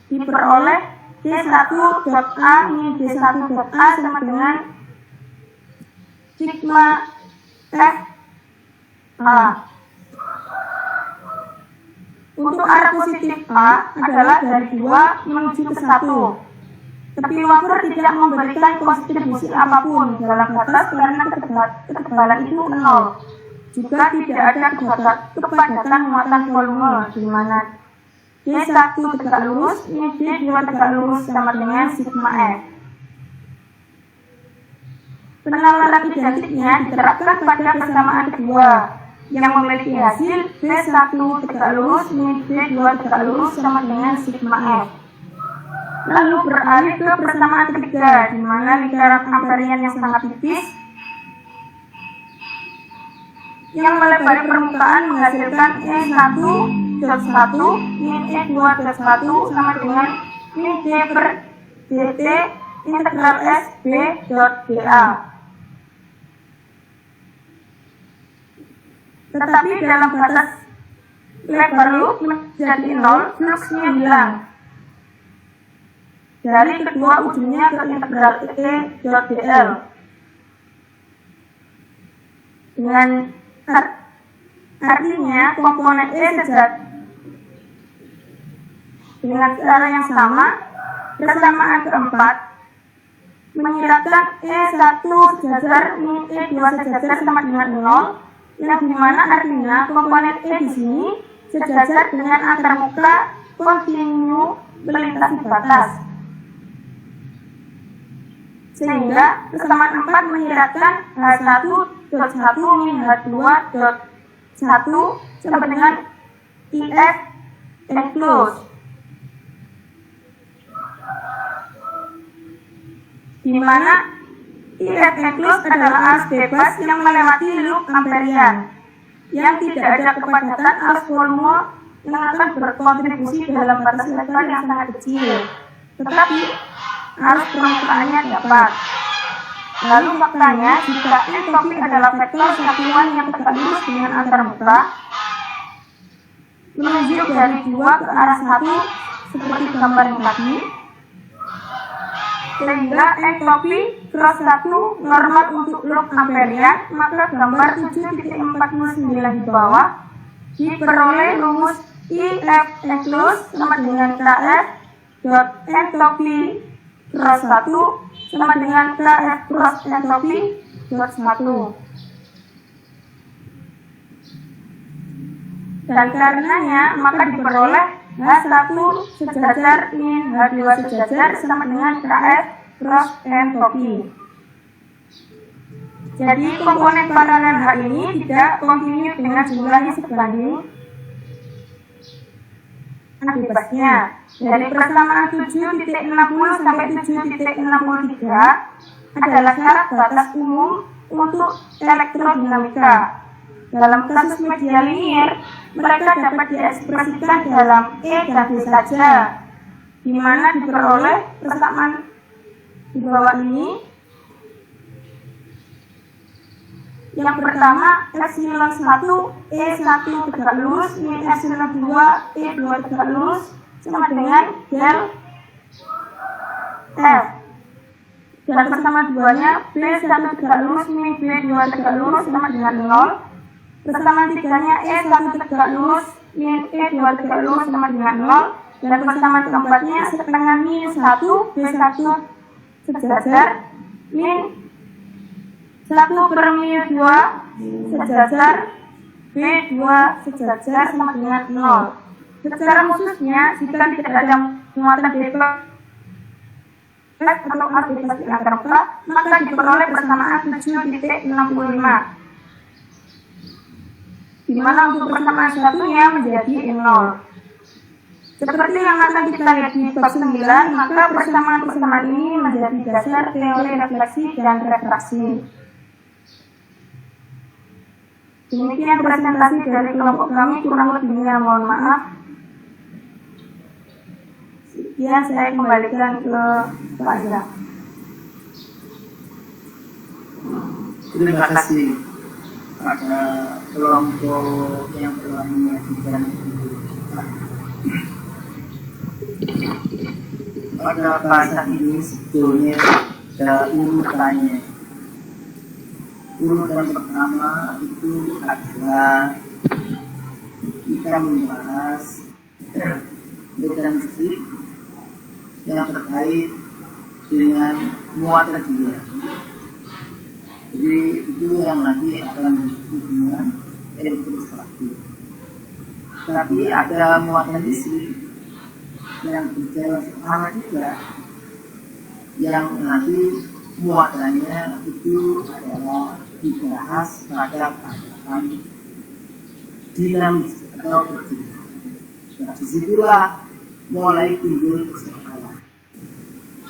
diperoleh D1.A min D1.A sama dengan sigma F A. Untuk arah positif A adalah dari 2 menuju ke 1. Tepi wafer tidak memberikan kontribusi apapun dalam batas karena ketebalan itu 0. Juga tidak ada kepadatan muatan volume, di mana D1 tegak lurus, D2 tegak lurus sama dengan sigma F. Penalaran identiknya diterapkan pada persamaan kedua, yang memiliki hasil D1 tegak lurus, D2 tegak lurus sama dengan sigma F. Lalu beralih ke persamaan ketiga, di mana lingkaran amperian yang sangat tipis yang melebari permukaan menghasilkan E1.1 min E2.1 sama dengan min D per dt integral S B dot dA. Tetapi dalam batas lebar loop menjadi 0, fluxnya hilang dari kedua ujungnya ke integral E dot dl. Dengan artinya komponen E dengan cara yang sama, persamaan keempat menyiratkan E1 sejajar min E2 sejajar sama dengan 0, yang dimana artinya komponen E di sini sejajar dengan antarmuka kontinu melintasi batas, sehingga persamaan 4 menyiratkan H1.1 min H2.1 sama dengan IF enclosed, di mana IF enclosed adalah arus bebas yang melewati loop amperian, yang tidak ada kepadatan arus volume yang akan berkontribusi dalam batas lebar yang sangat kecil, tetapi arus permukaannya dapat. Lalu faktanya, jika n topik adalah vektor satuan yang tegak lurus dengan antarmuka, menunjuk dari 2 ke arah 1 seperti gambar yang tadi, sehingga n topi cross 1 normal untuk log amperian, maka gambar 7.49 di bawah diperoleh rumus IF enclosed sama dengan KF dot n topi cross 1 sama dengan KF cross n topi dot 1. Dan karenanya maka diperoleh H1 sejajar min H2 sejajar sama dengan KF cross n topi. Jadi komponen paralel H ini tidak kontinu dengan jumlahnya sebanding akibatnya. Dari persamaan 7.60 sampai 7.63 adalah syarat batas umum untuk elektrodinamika. Dalam kasus media linier, mereka dapat diekspresikan dalam E dan B saja, di mana diperoleh persamaan di bawah ini. Yang pertama, epsilon 1 E1 tegak lurus min epsilon 2 E2 tegak lurus sama dengan del F. Dan persamaan duanya B1 tegak lurus min B2 tegak lurus sama dengan 0. Persamaan tiganya E1 tegak lurus min E2 tegak lurus sama dengan 0. Dan persamaan keempatnya setengah min 1 B1 sejajar min 1 per min 2 sejajar B2 sejajar sama dengan 0. Secara khususnya, jika tidak ada muatan bebas atau arus bebas di antarmuka, maka diperoleh persamaan 7.65. Di mana untuk persamaan satunya menjadi 0. Seperti yang akan kita lihat di bab 9, maka persamaan-persamaan ini menjadi dasar teori refleksi dan refraksi. Demikian presentasi dari kelompok kami, kurang lebihnya mohon maaf. Ya, saya kembalikan ke Pak Zah. Terima kasih pada kelompok yang telah menyajikan pada bahasa ini sebetulnya ada urutannya. Urutan pertama itu adalah kita membahas mekanistik yang terkait dengan muatan dia. Jadi itu yang nanti akan disebut dengan elektrostatik. Tapi ada muatan listrik yang berjalan sama juga, yang nanti muatannya itu adalah dibahas pada keadaan dinamis atau bergerak. Nah, disitulah mulai timbul persoalan.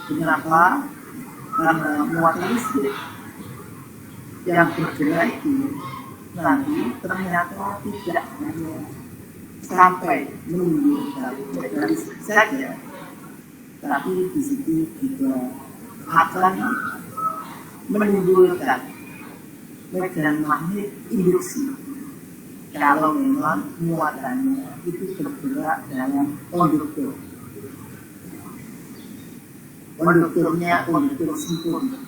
Kenapa? Karena muatan listrik yang bergerak itu nanti ternyata tidak hanya sampai menimbulkan mekanisme saja, tapi di situ juga akan menimbulkan medan magnet induksi kalau memang muatannya itu bergerak dalam konduktor. Konduktornya konduktor sempurna.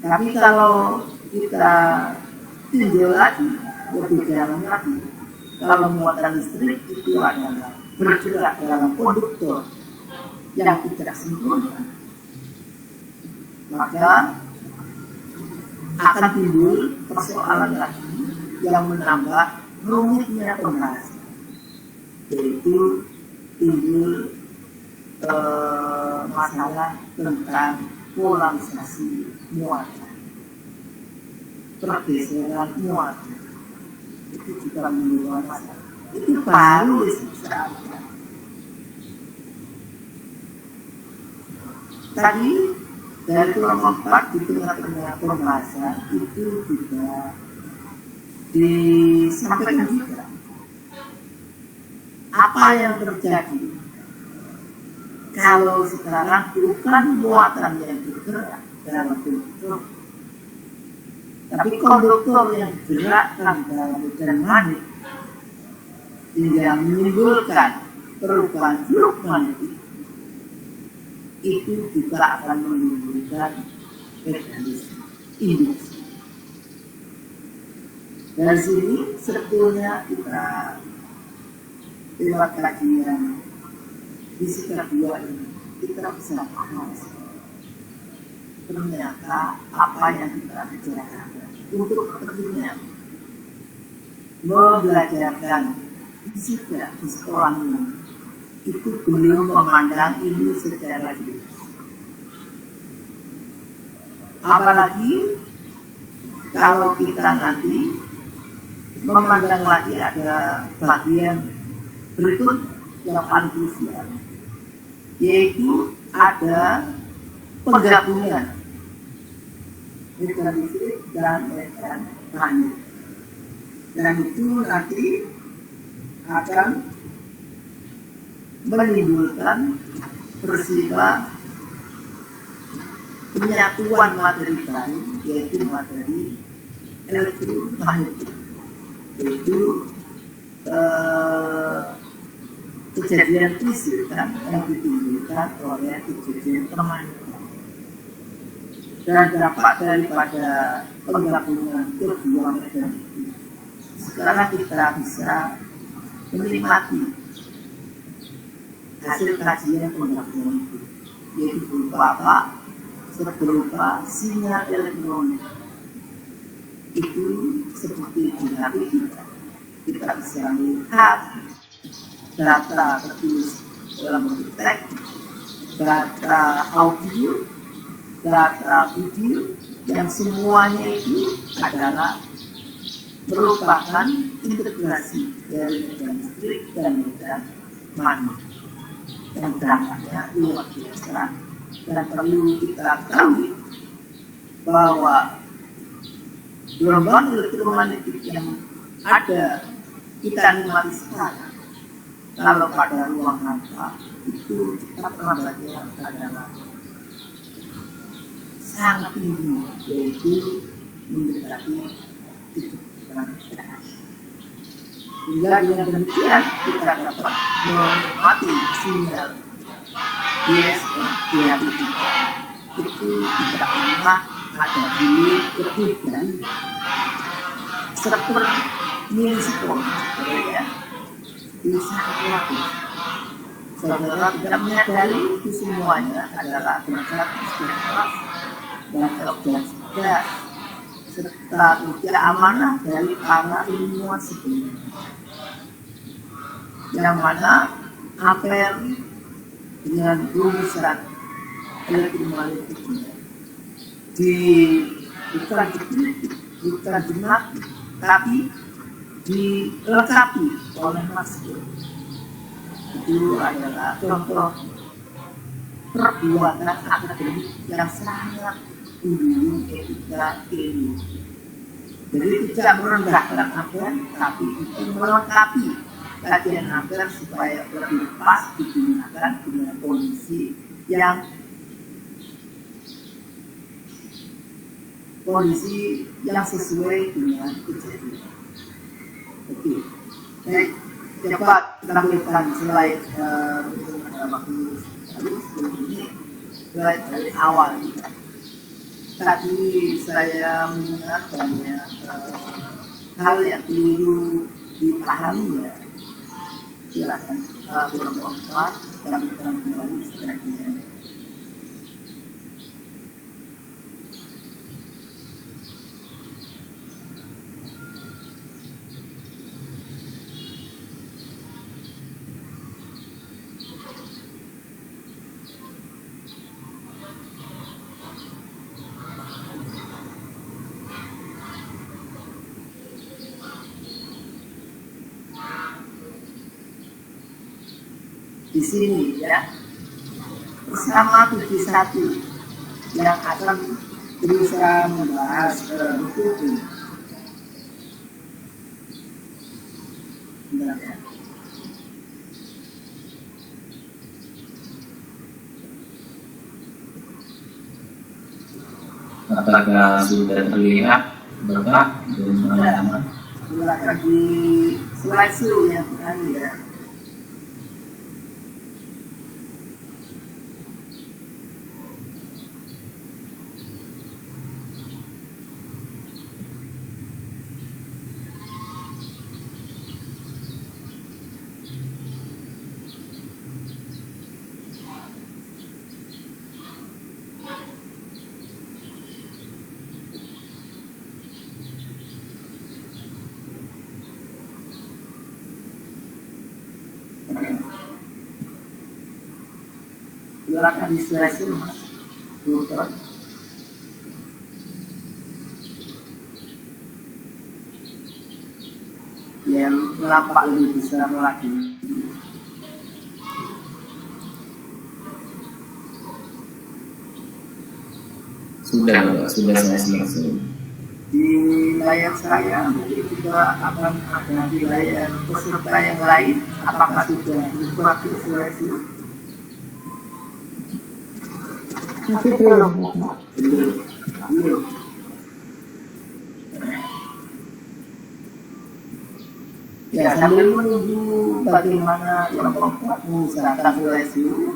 Tapi kalau kita tinjau lagi, lebih dalam lagi, kalau muatan listrik itu adalah bergerak dalam konduktor yang tidak sempurna, maka akan timbul persoalan lagi yang menambah rumitnya pembahasan, yaitu timbul masalah tentang polarisasi muatan, pergeseran muatan. Itu juga menimbulkan masalah. Itu baru saja. Tadi dari kelompok 4 di tengah-tengah pembahasan itu juga disampaikan juga apa yang terjadi kalau sekarang bukan muatan yang bergerak, dalam bentuk, tapi konduktor yang digerakkan dalam medan magnet hingga menimbulkan perubahan flux magnetik, itu juga akan menimbulkan mekanisme induksi. Dari sini sebetulnya kita lewat kajian fisika 2 ini kita bisa paham ternyata apa yang kita bicarakan untuk kepentingan membelajarkan fisika di sekolah ini itu belum memandang ini secara jelas. Apalagi kalau kita nanti memandang lagi ada bagian berikut yang paling krusial, yaitu ada penggabungan medan listrik dan medan magnet, dan itu nanti akan menimbulkan peristiwa penyatuan materi baru, yaitu materi elektromagnetik, yaitu kejadian fisik yang ditimbulkan oleh kejadian permainan. Dan dampak daripada penggabungan kedua medan itu, sekarang kita bisa menikmati hasil kajian penggabungan itu, yaitu berupa sinyal elektronik. Itu seperti di HP kita bisa melihat data tertulis dalam bentuk teks, data audio, data video, yang semuanya itu adalah merupakan integrasi dari medan listrik dan medan magnet yang dampaknya luar biasa. Dan perlu kita ketahui bahwa gelombang elektromagnetik yang ada kita nikmati sekarang, kalau pada ruang hampa itu kita pernah belajar adalah sangat tinggi, yaitu mendekati titik terang. Hingga dengan demikian kita dapat menikmati sinyal DSM itu tidak pernah ada dulu lebih dari 1 milisekund, ya. Itu sangat rapid. Saudara tidak menyadari itu semuanya adalah berkat istighfar dan kebiasaan gas serta kerja amanah dari para ilmuwan sebelumnya, yang mana Ampere dengan rumusan elektromagnetiknya bukan dimati, tapi dilengkapi oleh Maxwell. Itu adalah contoh perbuatan akademik yang sangat tinggi etika ilmu. Jadi tidak merendahkan Ampere, tapi itu melengkapi kajian Ampere supaya lebih pas digunakan dengan kondisi yang sesuai dengan kejadian. Oke, baik, dapat tampilkan slide waktu ini, slide dari awal. Tadi saya mengingat banyak hal yang keliru dipahami, ya. Silakan kelompok 4 tampilkan kembali slide-nya. Di sini, ya, bersama tujuh satu yang akan berusaha membahas buku ini. Apakah sudah terlihat Bapak dan teman-teman? Silakan di slideshow yang tadi ya. Silakan di slideshow Mas. Dokter. Yang nampak lebih besar lagi. Sudah Bapak, sudah saya selesai. Di layar saya mungkin juga akan ada di layar peserta yang lain. Apakah sudah dibuat di slideshow? Masih belum. Belum. Ya, sambil menunggu bagaimana kelompok mengusahakan slideshow,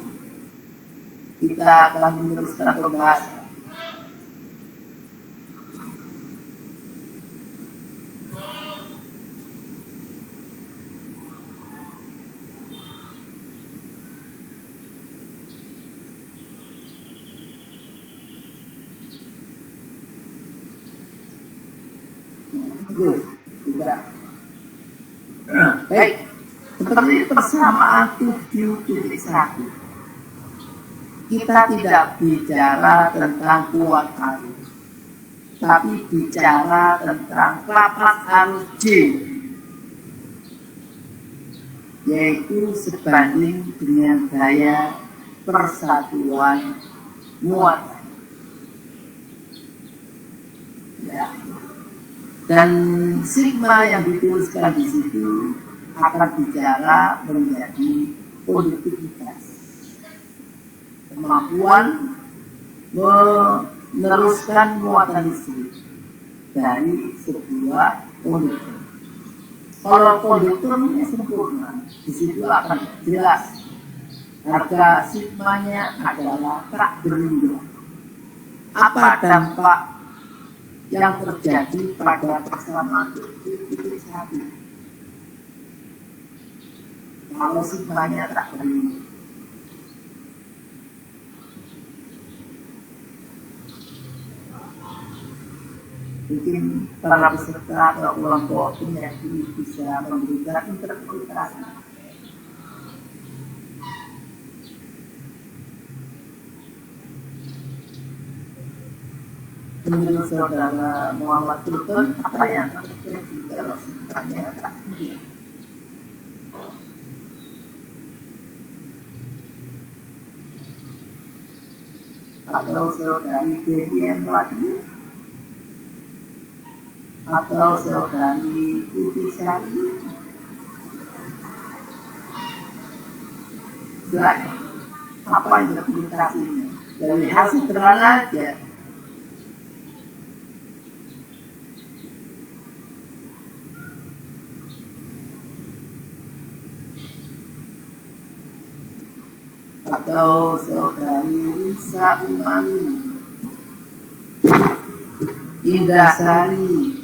kita akan meneruskan pembahasan. Sudah. Baik, seperti persamaan 7.1. Kita tidak bicara tentang kuat arus, tapi bicara tentang lapas arus J, yaitu sebanding dengan gaya persatuan muatan. Ya. Dan sigma yang dituliskan di situ akan bicara menjadi produktivitas, kemampuan meneruskan muatan listrik dari sebuah konduktor. Kalau konduktornya sempurna, di situ akan jelas harga sigmanya adalah tak berubah. Apa dampak yang terjadi pada persamaan itu satu. Kalau sigmanya tak berubah. Mungkin para peserta atau kelompok penyakit bisa memberikan interpretasi. Menurut saudara Muhammad Sultan, apa yang terjadi kalau sigmanya tak berubah? Atau saudari Devian lagi? Atau saudari Putih Sari? Silakan. Apa interpretasinya? Dari hasil terang aja. Atau saudari Risa Umami, Indah Sari,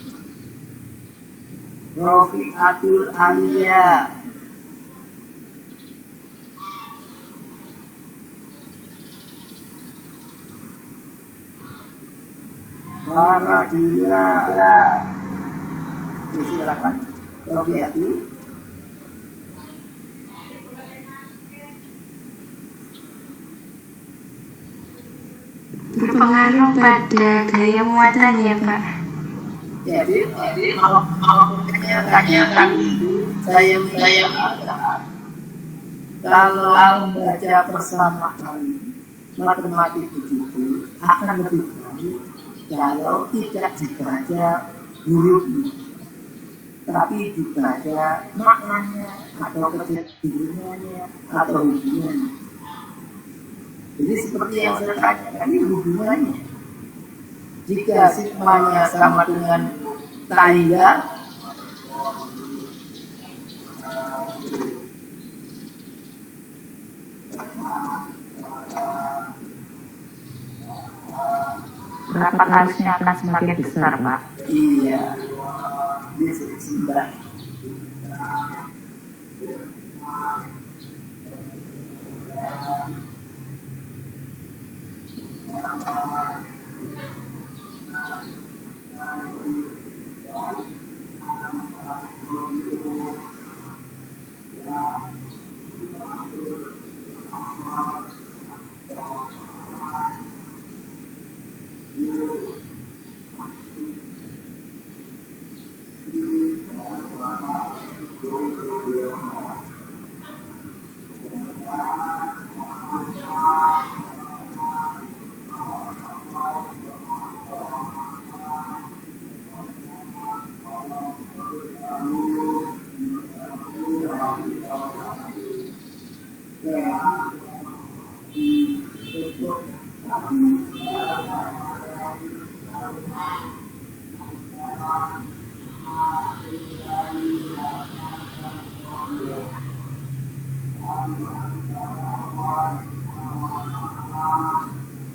Rofiatul Alia, Faradila. Silakan Rofiatul. Berpengaruh pada gaya muatannya, Pak. Jadi kalau tanyakan saya kalau membaca persamaan matematik itu akan lebih baik kalau tidak dibaca hurufnya, tapi dibaca maknanya atau kecenderungannya atau hubungannya. Jadi seperti yang saya tanyakan, ini hubungannya. Jika sigmanya sama dengan tangga, rapat arusnya akan semakin besar, Pak. iya, bisa seimbang.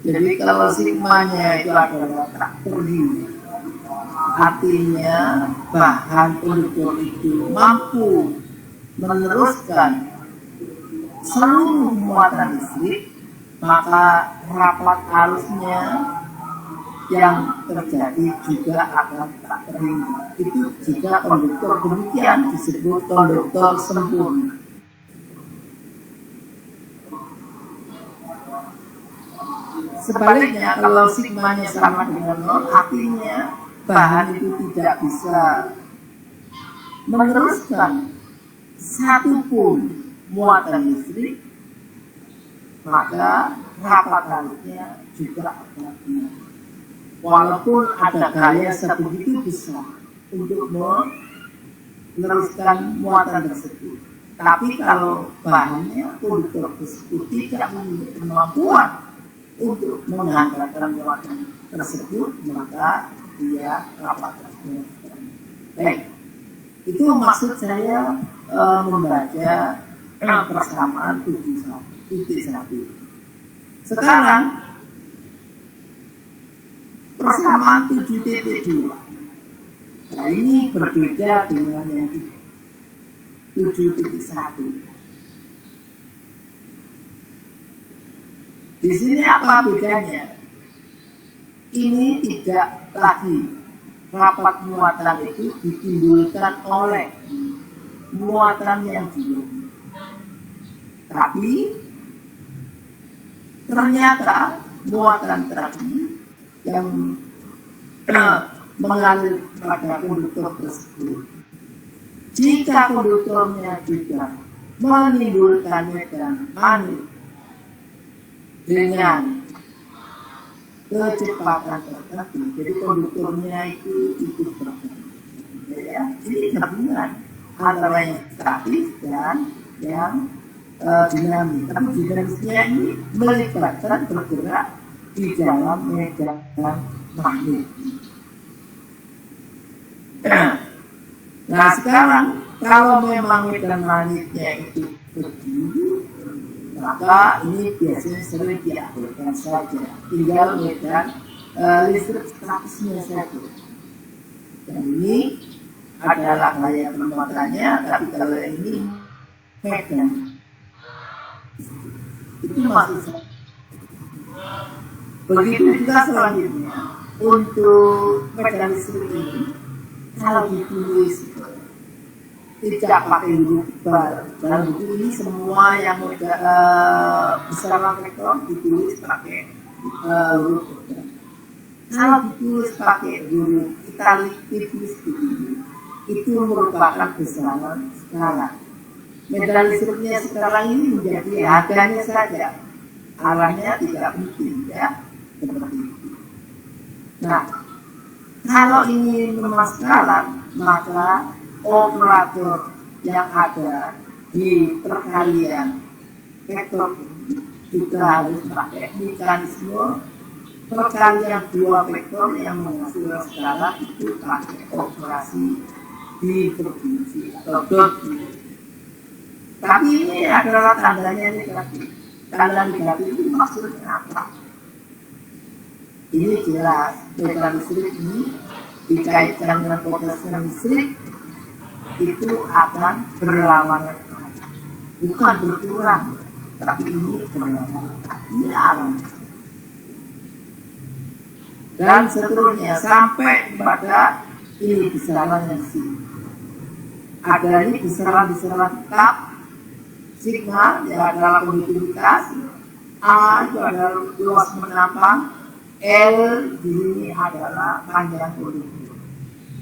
Jadi kalau sigmanya itu adalah tak berdiri, artinya bahan konduktor itu mampu meneruskan seluruh muatan listrik, maka rapat arusnya yang terjadi juga akan tak berdiri. Itu jika konduktor demikian disebut konduktor sempurna. Sebaliknya, kalau sigmanya sama dengan nol, artinya bahan itu tidak bisa meneruskan satupun muatan listrik, maka rapat arusnya juga akan hilang. Walaupun ada gaya sebegitu besar untuk meneruskan muatan tersebut, tapi kalau bahannya konduktor tersebut tidak memiliki kemampuan untuk menghantarkan muatan tersebut, maka dia rapat tersebut. Baik, itu maksud saya membaca persamaan 7.1. Sekarang persamaan 7.2. Nah, ini berbeda dengan yang 7.1. Di sini apa bedanya? Ini tidak lagi rapat muatan itu ditimbulkan oleh muatan yang dulu, tapi ternyata muatan tadi yang mengalir pada konduktor tersebut, jika konduktornya juga menimbulkan medan magnet dengan kecepatan tertentu, jadi konduktornya itu ikut bergerak. Ya, ini gabungan antara yang statis dan yang dinamis. Tapi dinamisnya ini melibatkan bergerak di dalam medan magnet. Nah, sekarang kalau memang medan magnetnya itu begini, maka ini biasanya sering diabaikan saja, tinggal medan listrik statisnya saja. Dan ini adalah gaya pemuatannya, tapi kalau ini medan itu masih sama. Begitu juga selanjutnya untuk medan listrik ini, kalau ditulis tidak pakai huruf bar, dalam buku ini semua yang besaran vektor ditulis pakai huruf bar. Kalau ditulis pakai huruf italik tipis begini, itu merupakan besaran skala. Medan listriknya sekarang ini menjadi harganya saja, arahnya tidak mungkin, ya, seperti itu. Nah, kalau ini memang skala, maka operator yang ada di perkalian vektor juga harus pakai mekanisme perkalian dua vektor yang menghasilkan skala itu pakai operasi divergensi atau dot. Tapi ini adalah tandanya negatif. Tanda negatif itu maksudnya apa? Ini jelas vektor listrik ini dikaitkan dengan potensial listrik itu akan berlawanan, bukan berkurang, tapi ini berlawanan. Ini alam. Dan seterusnya sampai pada ini besarannya sih. Ada ini besaran-besaran tetap, sigma yang adalah konduktivitas, A itu adalah luas menapang, L di sini adalah panjang konduktif.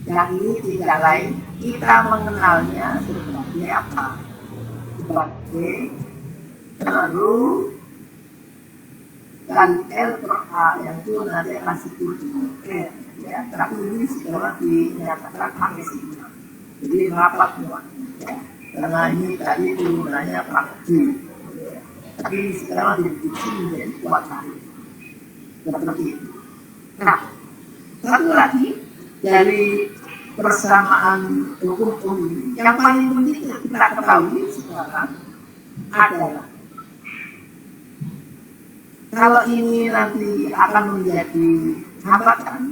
Yang ini tidak lain, kita mengenalnya sebagai apa? Sebagai ru dan L per A yang itu nanti akan disebut R. Ya, tapi ini setelah dinyatakan pakai sigma. Jadi rapat semua. Ya. Karena ini tadi turunannya pakai G. Ya. Tapi sekarang dideteksi menjadi kuat tadi. Seperti itu. Nah, satu lagi dari persamaan hukum ini yang paling penting kita ketahui sekarang adalah kalau ini nanti akan menjadi hambatan,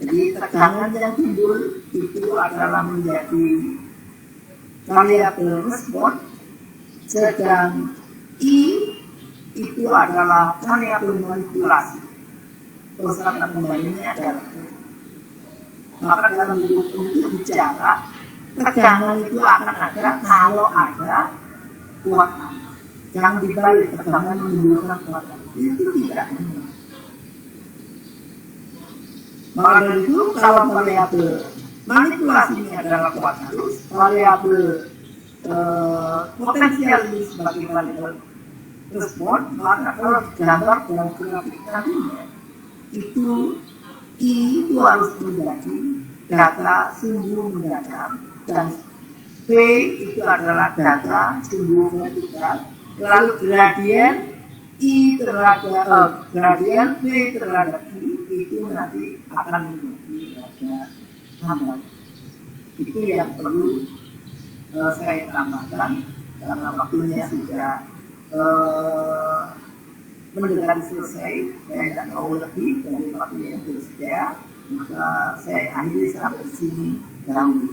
jadi tegangan yang timbul itu adalah menjadi variabel respon, sedang I itu adalah variabel manipulasi. Persamaan kembalinya adalah maka dalam hukum itu bicara tegangan itu akan ada kalau ada kekuatan yang dibalik tegangan menimbulkan kekuatan itu tidak benar. Maka dari itu kalau variabel manipulasi ini adalah kekuatan, variabel potensial ini sebagai variabel respon, maka kalau digambar dalam grafik tadinya itu I itu harus menjadi data sumbu mendatar dan P itu adalah data sumbu vertikal, lalu gradien I terhadap gradien P terhadap I itu nanti akan menjadi data hambatan. Itu yang perlu saya tambahkan karena waktunya sudah mendekati selesai. Saya tidak mau lebih dari waktu yang tersedia, maka saya akhiri sampai sini dahulu.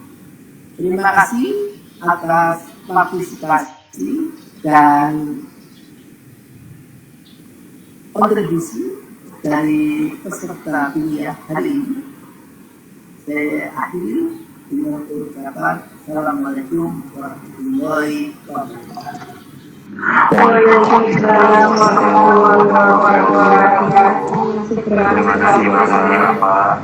Terima kasih atas partisipasi dan kontribusi dari peserta kuliah hari ini. Saya akhiri dengan ucapan Assalamualaikum warahmatullahi wabarakatuh. Waalaikumsalam warahmatullahi wabarakatuh. Terima kasih Bapak.